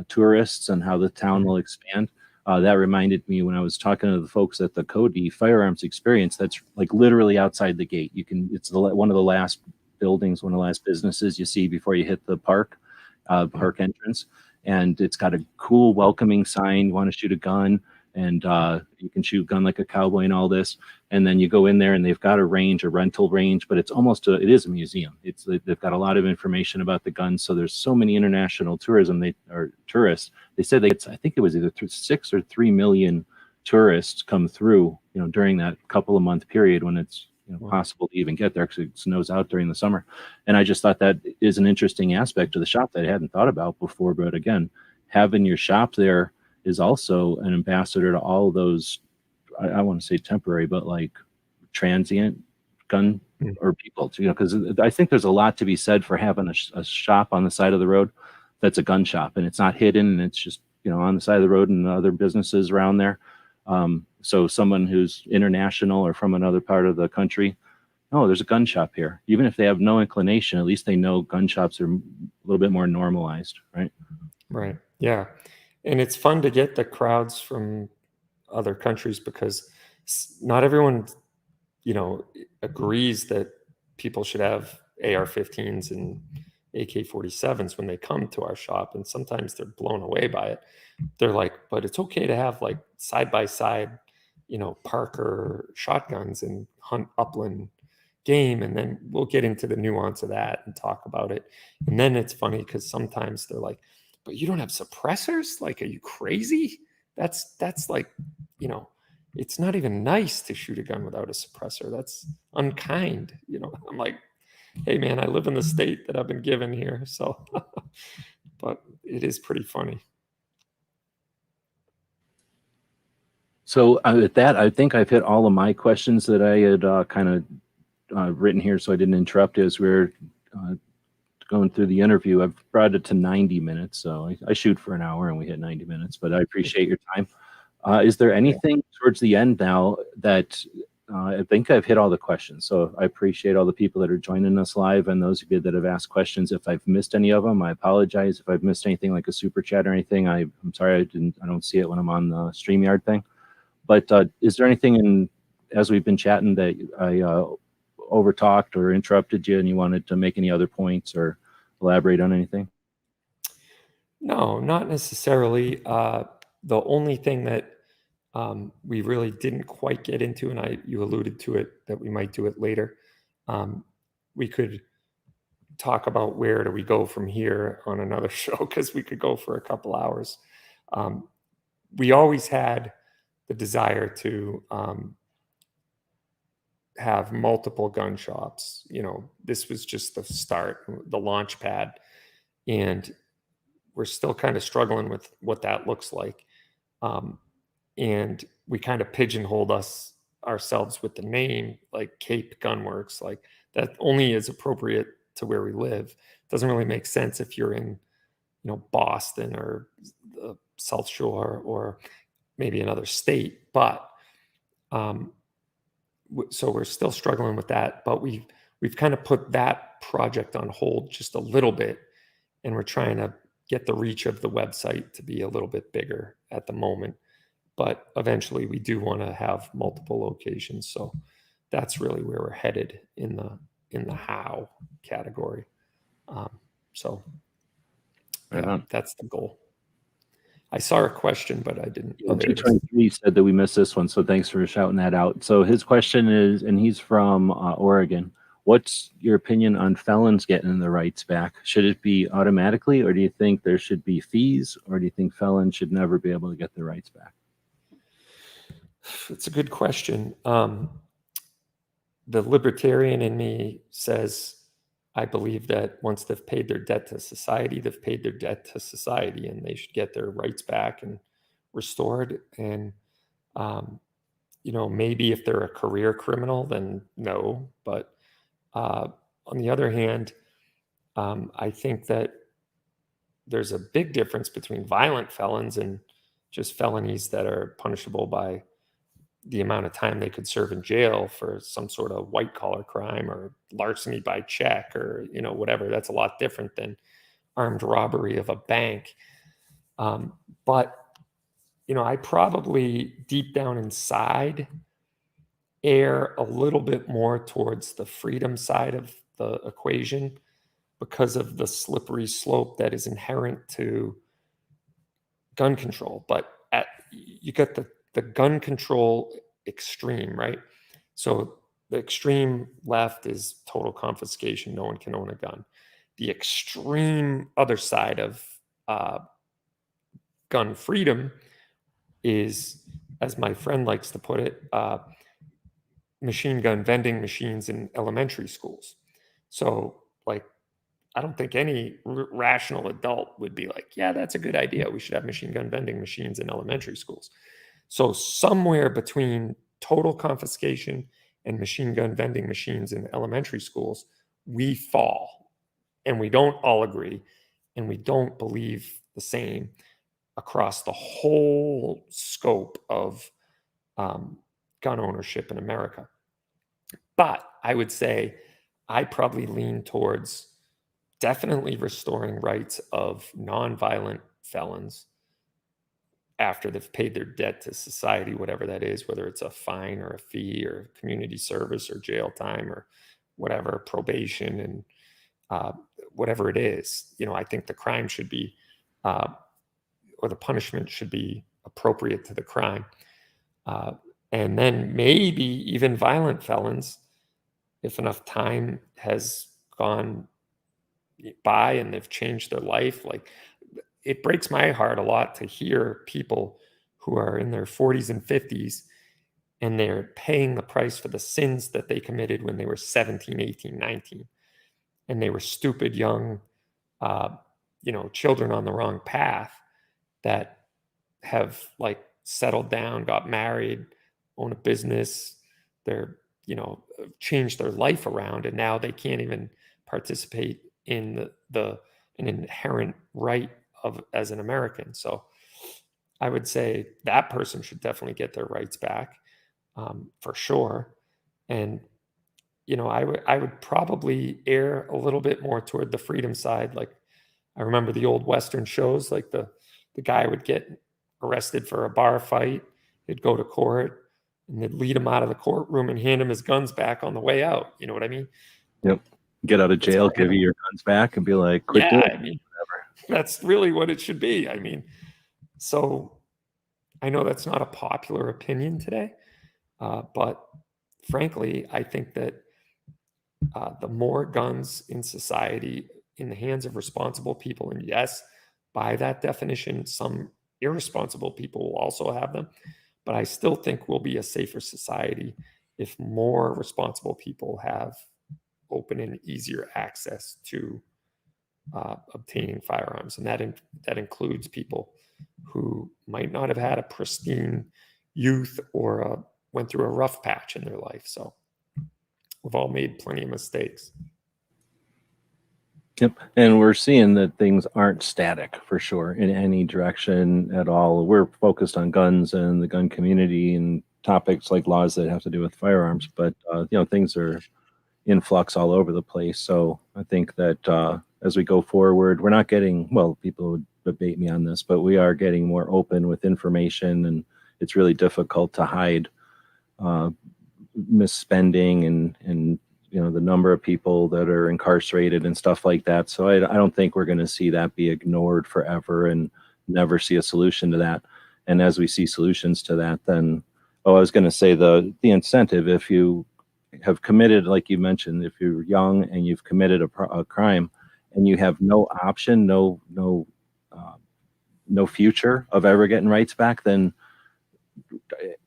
tourists and how the town will expand, that reminded me when I was talking to the folks at the Cody Firearms Experience. That's like literally outside the gate. It's one of the last buildings, one of the last businesses you see before you hit the park entrance. And it's got a cool welcoming sign. You want to shoot a gun, and you can shoot a gun like a cowboy and all this. And then you go in there and they've got a rental range, but it's it is a museum. They've got a lot of information about the guns. So there's so many international tourists. They said I think it was either 6 or 3 million tourists come through, during that couple of month period when it's possible to even get there, because it snows out during the summer. And I just thought that is an interesting aspect of the shop that I hadn't thought about before. But again, having your shop there is also an ambassador to all of those, I want to say temporary, but like transient gun or people, because I think there's a lot to be said for having a shop on the side of the road that's a gun shop, and it's not hidden, and it's just, on the side of the road and other businesses around there. So someone who's international or from another part of the country, there's a gun shop here. Even if they have no inclination, at least they know gun shops are a little bit more normalized, right? Right. Yeah. And it's fun to get the crowds from other countries, because not everyone, agrees that people should have AR-15s and AK-47s when they come to our shop. And sometimes they're blown away by it. They're like, but it's okay to have like side-by-side, Parker shotguns and hunt upland game. And then we'll get into the nuance of that and talk about it. And then it's funny because sometimes they're like, but you don't have suppressors? Like, are you crazy? That's like, it's not even nice to shoot a gun without a suppressor. That's unkind. I'm like, hey man, I live in the state that I've been given here. So But it is pretty funny. So with that, I think I've hit all of my questions that I had kind of written here, so I didn't interrupt as we were going through the interview. I've brought it to 90 minutes, so I shoot for an hour and we hit 90 minutes, but I appreciate your time. Is there anything towards the end now that I think I've hit all the questions, so I appreciate all the people that are joining us live and those of you that have asked questions. If I've missed any of them, I apologize. If I've missed anything like a super chat or anything, I'm sorry, I don't see it when I'm on the StreamYard thing. But is there anything as we've been chatting that I overtalked or interrupted you and you wanted to make any other points or elaborate on anything? No, not necessarily. The only thing that we really didn't quite get into, and you alluded to it, that we might do it later. We could talk about where do we go from here on another show, because we could go for a couple hours. We always had the desire to have multiple gun shops. This was just the start, the launch pad, and we're still kind of struggling with what that looks like. And we kind of pigeonholed ourselves with the name, like Cape Gunworks, like that only is appropriate to where we live. It doesn't really make sense if you're in, Boston or the South Shore or maybe another state. But so we're still struggling with that, but we've kind of put that project on hold just a little bit, and we're trying to get the reach of the website to be a little bit bigger at the moment. But eventually we do want to have multiple locations. So that's really where we're headed in the how category. So that's the goal. I saw a question, but I didn't. Yeah, 223 said that we missed this one, so thanks for shouting that out. So his question is, and he's from Oregon, what's your opinion on felons getting their rights back? Should it be automatically, or do you think there should be fees, or do you think felons should never be able to get their rights back? It's a good question. The libertarian in me says, I believe that once they've paid their debt to society, they've paid their debt to society, and they should get their rights back and restored. And, maybe if they're a career criminal, then no. But on the other hand, I think that there's a big difference between violent felons and just felonies that are punishable by the amount of time they could serve in jail for some sort of white collar crime or larceny by check or, whatever. That's a lot different than armed robbery of a bank. But, I probably deep down inside err a little bit more towards the freedom side of the equation because of the slippery slope that is inherent to gun control. But you got the gun control extreme, right? So the extreme left is total confiscation. No one can own a gun. The extreme other side of gun freedom is, as my friend likes to put it, machine gun vending machines in elementary schools. So, I don't think any rational adult would be like, yeah, that's a good idea. We should have machine gun vending machines in elementary schools. So somewhere between total confiscation and machine gun vending machines in elementary schools, we fall. And we don't all agree, and we don't believe the same across the whole scope of gun ownership in America. But I would say I probably lean towards definitely restoring rights of nonviolent felons after they've paid their debt to society, whatever that is, whether it's a fine or a fee or community service or jail time or whatever, probation and whatever it is. I think the crime should be, or the punishment should be appropriate to the crime. And then maybe even violent felons, if enough time has gone by and they've changed their life. It breaks my heart a lot to hear people who are in their 40s and 50s and they're paying the price for the sins that they committed when they were 17, 18, 19. And they were stupid, young, children on the wrong path that have like settled down, got married, own a business, they're, changed their life around, and now they can't even participate in an inherent right of as an American. So I would say that person should definitely get their rights back, for sure. And I would probably err a little bit more toward the freedom side. Like, I remember the old Western shows, like the guy would get arrested for a bar fight, he'd go to court, and they'd lead him out of the courtroom and hand him his guns back on the way out. You know what I mean? Yep. Get out of jail, give you your guns back, and be like, quit doing it. I mean, that's really what it should be. I mean, so I know that's not a popular opinion today, but frankly, I think that the more guns in society in the hands of responsible people, and yes, by that definition, some irresponsible people will also have them, but I still think we'll be a safer society if more responsible people have open and easier access to obtaining firearms. And that includes people who might not have had a pristine youth or went through a rough patch in their life. So we've all made plenty of mistakes. Yep. And we're seeing that things aren't static for sure in any direction at all. We're focused on guns and the gun community and topics like laws that have to do with firearms, but things are in flux all over the place. So I think that as we go forward, we're not getting, well, people would debate me on this, but we are getting more open with information, and it's really difficult to hide misspending and the number of people that are incarcerated and stuff like that. So I don't think we're going to see that be ignored forever and never see a solution to that. And as we see solutions to that, then, I was going to say the incentive, if you have committed, like you mentioned, if you're young and you've committed a crime and you have no option, no future of ever getting rights back, then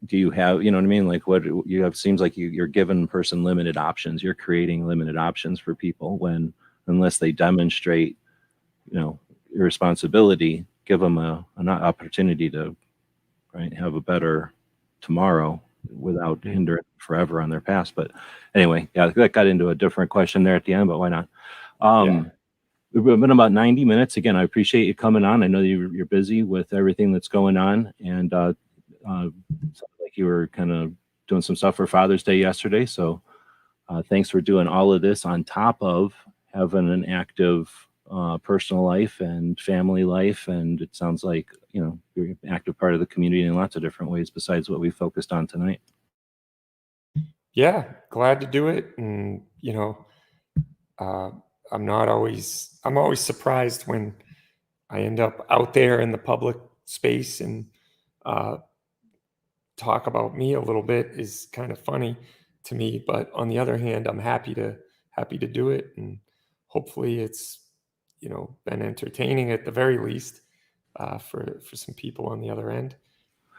do you have, what I mean? Like, what you have seems like you're giving a person limited options. You're creating limited options for people unless they demonstrate, irresponsibility, give them an opportunity to have a better tomorrow without hindering forever on their past. But anyway, yeah, that got into a different question there at the end, but why not? We've been about 90 minutes. Again, I appreciate you coming on. I know you're busy with everything that's going on, and like you were kind of doing some stuff for Father's Day yesterday. So thanks for doing all of this on top of having an active personal life and family life. And it sounds like, you're an active part of the community in lots of different ways besides what we focused on tonight. Yeah, glad to do it. And, I'm always surprised when I end up out there in the public space and talk about me a little bit is kind of funny to me. But on the other hand, I'm happy to do it. And hopefully it's, been entertaining at the very least for some people on the other end.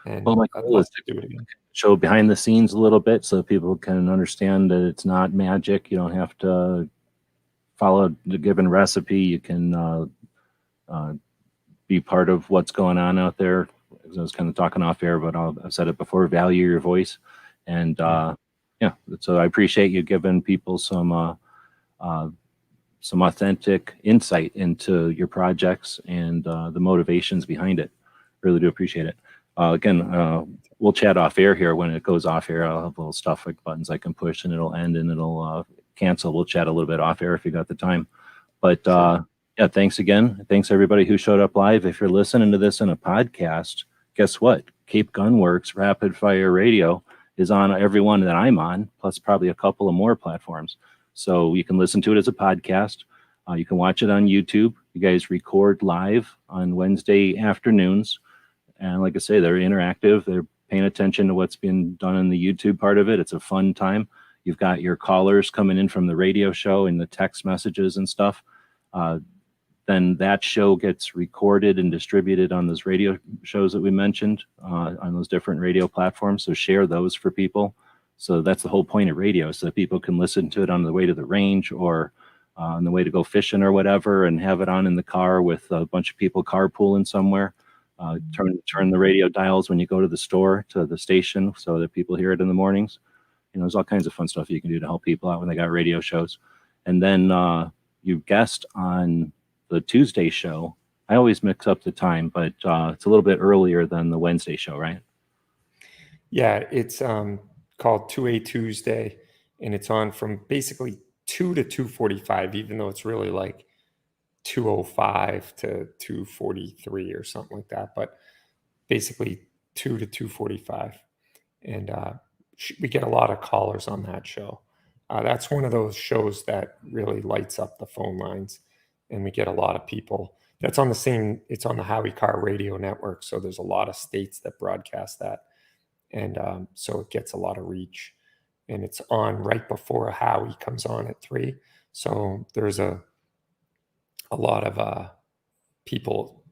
And well, my goal is to do it again. Show behind the scenes a little bit so people can understand that it's not magic. You don't have to follow the given recipe. You can be part of what's going on out there. I was kind of talking off air, but I've said it before, value your voice. And so I appreciate you giving people some authentic insight into your projects and the motivations behind it. Really do appreciate it. Again, we'll chat off air here. When it goes off air, I'll have little stuff like buttons I can push and it'll end and it'll cancel. We'll chat a little bit off air if you got the time. But yeah, thanks again. Thanks everybody who showed up live. If you're listening to this in a podcast, guess what? Cape Gunworks Rapid Fire Radio is on every one that I'm on, plus probably a couple of more platforms. So you can listen to it as a podcast. You can watch it on YouTube. You guys record live on Wednesday afternoons. And like I say, they're interactive. They're paying attention to what's being done in the YouTube part of it. It's a fun time. You've got your callers coming in from the radio show and the text messages and stuff. Then that show gets recorded and distributed on those radio shows that we mentioned on those different radio platforms. So share those for people. So that's the whole point of radio, so that people can listen to it on the way to the range or on the way to go fishing or whatever, and have it on in the car with a bunch of people carpooling somewhere. Turn the radio dials when you go to the store to the station so that people hear it in the mornings. There's all kinds of fun stuff you can do to help people out when they got radio shows. And then you guest on the Tuesday show. I always mix up the time, but it's a little bit earlier than the Wednesday show, right? Yeah, it's called 2A Tuesday, and it's on from basically 2 to 2:45, even though it's really like 2:05 to 2:43 or something like that. But basically 2 to 2:45, and we get a lot of callers on that show. That's one of those shows that really lights up the phone lines, and we get a lot of people. It's on the Howie Carr radio network, so there's a lot of states that broadcast that, and so it gets a lot of reach, and it's on right before Howie comes on at 3. So there's a lot of people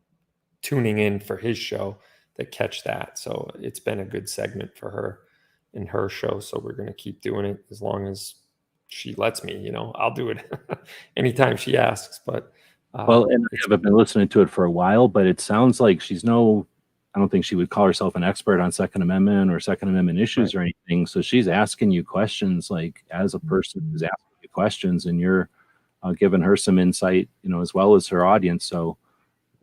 tuning in for his show that catch that. So it's been a good segment for her in her show. So we're going to keep doing it as long as she lets me. I'll do it anytime she asks. But well, and I haven't been listening to it for a while, but it sounds like I don't think she would call herself an expert on Second Amendment or Second Amendment issues, right, or anything. So she's asking you questions, like as a person who's asking you questions, and you're giving her some insight, as well as her audience. So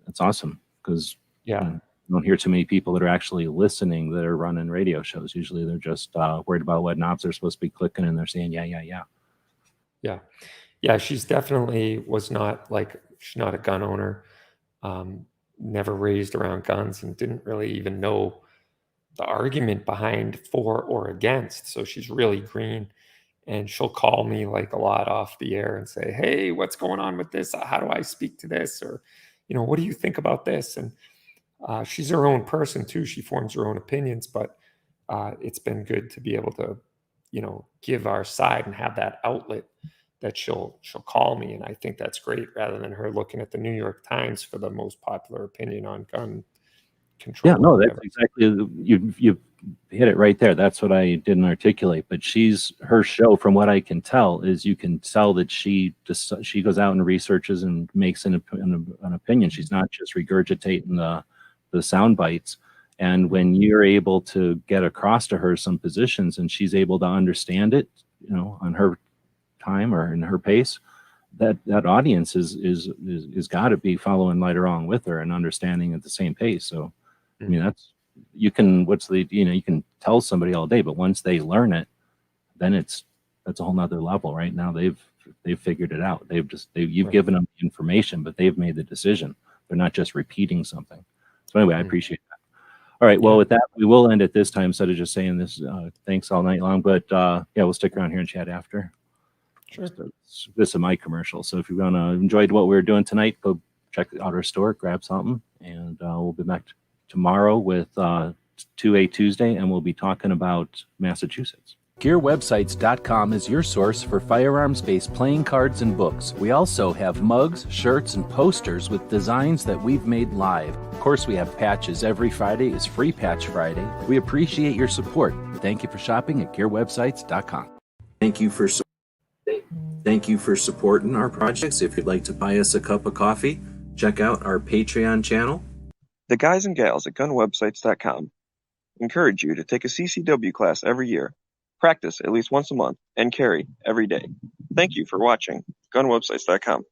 that's awesome, because you don't hear too many people that are actually listening that are running radio shows. Usually they're just worried about what knobs they're supposed to be clicking, and they're saying, yeah. She's definitely she's not a gun owner, never raised around guns, and didn't really even know the argument behind for or against. So she's really green, and she'll call me like a lot off the air and say, hey, what's going on with this? How do I speak to this? Or, what do you think about this? And she's her own person too. She forms her own opinions, but it's been good to be able to, give our side and have that outlet that she'll call me. And I think that's great, rather than her looking at the New York Times for the most popular opinion on gun control. Yeah, no, that's exactly, you hit it right there. That's what I didn't articulate. But her show, from what I can tell, is you can tell that she goes out and researches and makes an opinion. She's not just regurgitating the sound bites. And when you're able to get across to her some positions, and she's able to understand it, on her time or in her pace, that audience is got to be following right along with her and understanding at the same pace. So, I mean, you can tell somebody all day, but once they learn it, then that's a whole nother level. Right now, they've figured it out. You've given them the information, but they've made the decision. They're not just repeating something. So anyway, I appreciate that. All right. Well, with that, we will end at this time, instead of just saying this, thanks all night long. But we'll stick around here and chat after. Sure. This is my commercial. So if you're going to enjoyed what we were doing tonight, go check out our store, grab something, and we'll be back tomorrow with 2A Tuesday, and we'll be talking about Massachusetts. GearWebsites.com is your source for firearms-based playing cards and books. We also have mugs, shirts, and posters with designs that we've made live. Of course, we have patches. Every Friday is Free Patch Friday. We appreciate your support. Thank you for shopping at GearWebsites.com. Thank you for supporting our projects. If you'd like to buy us a cup of coffee, check out our Patreon channel. The guys and gals at GunWebsites.com encourage you to take a CCW class every year, practice at least once a month, and carry every day. Thank you for watching GunWebsites.com.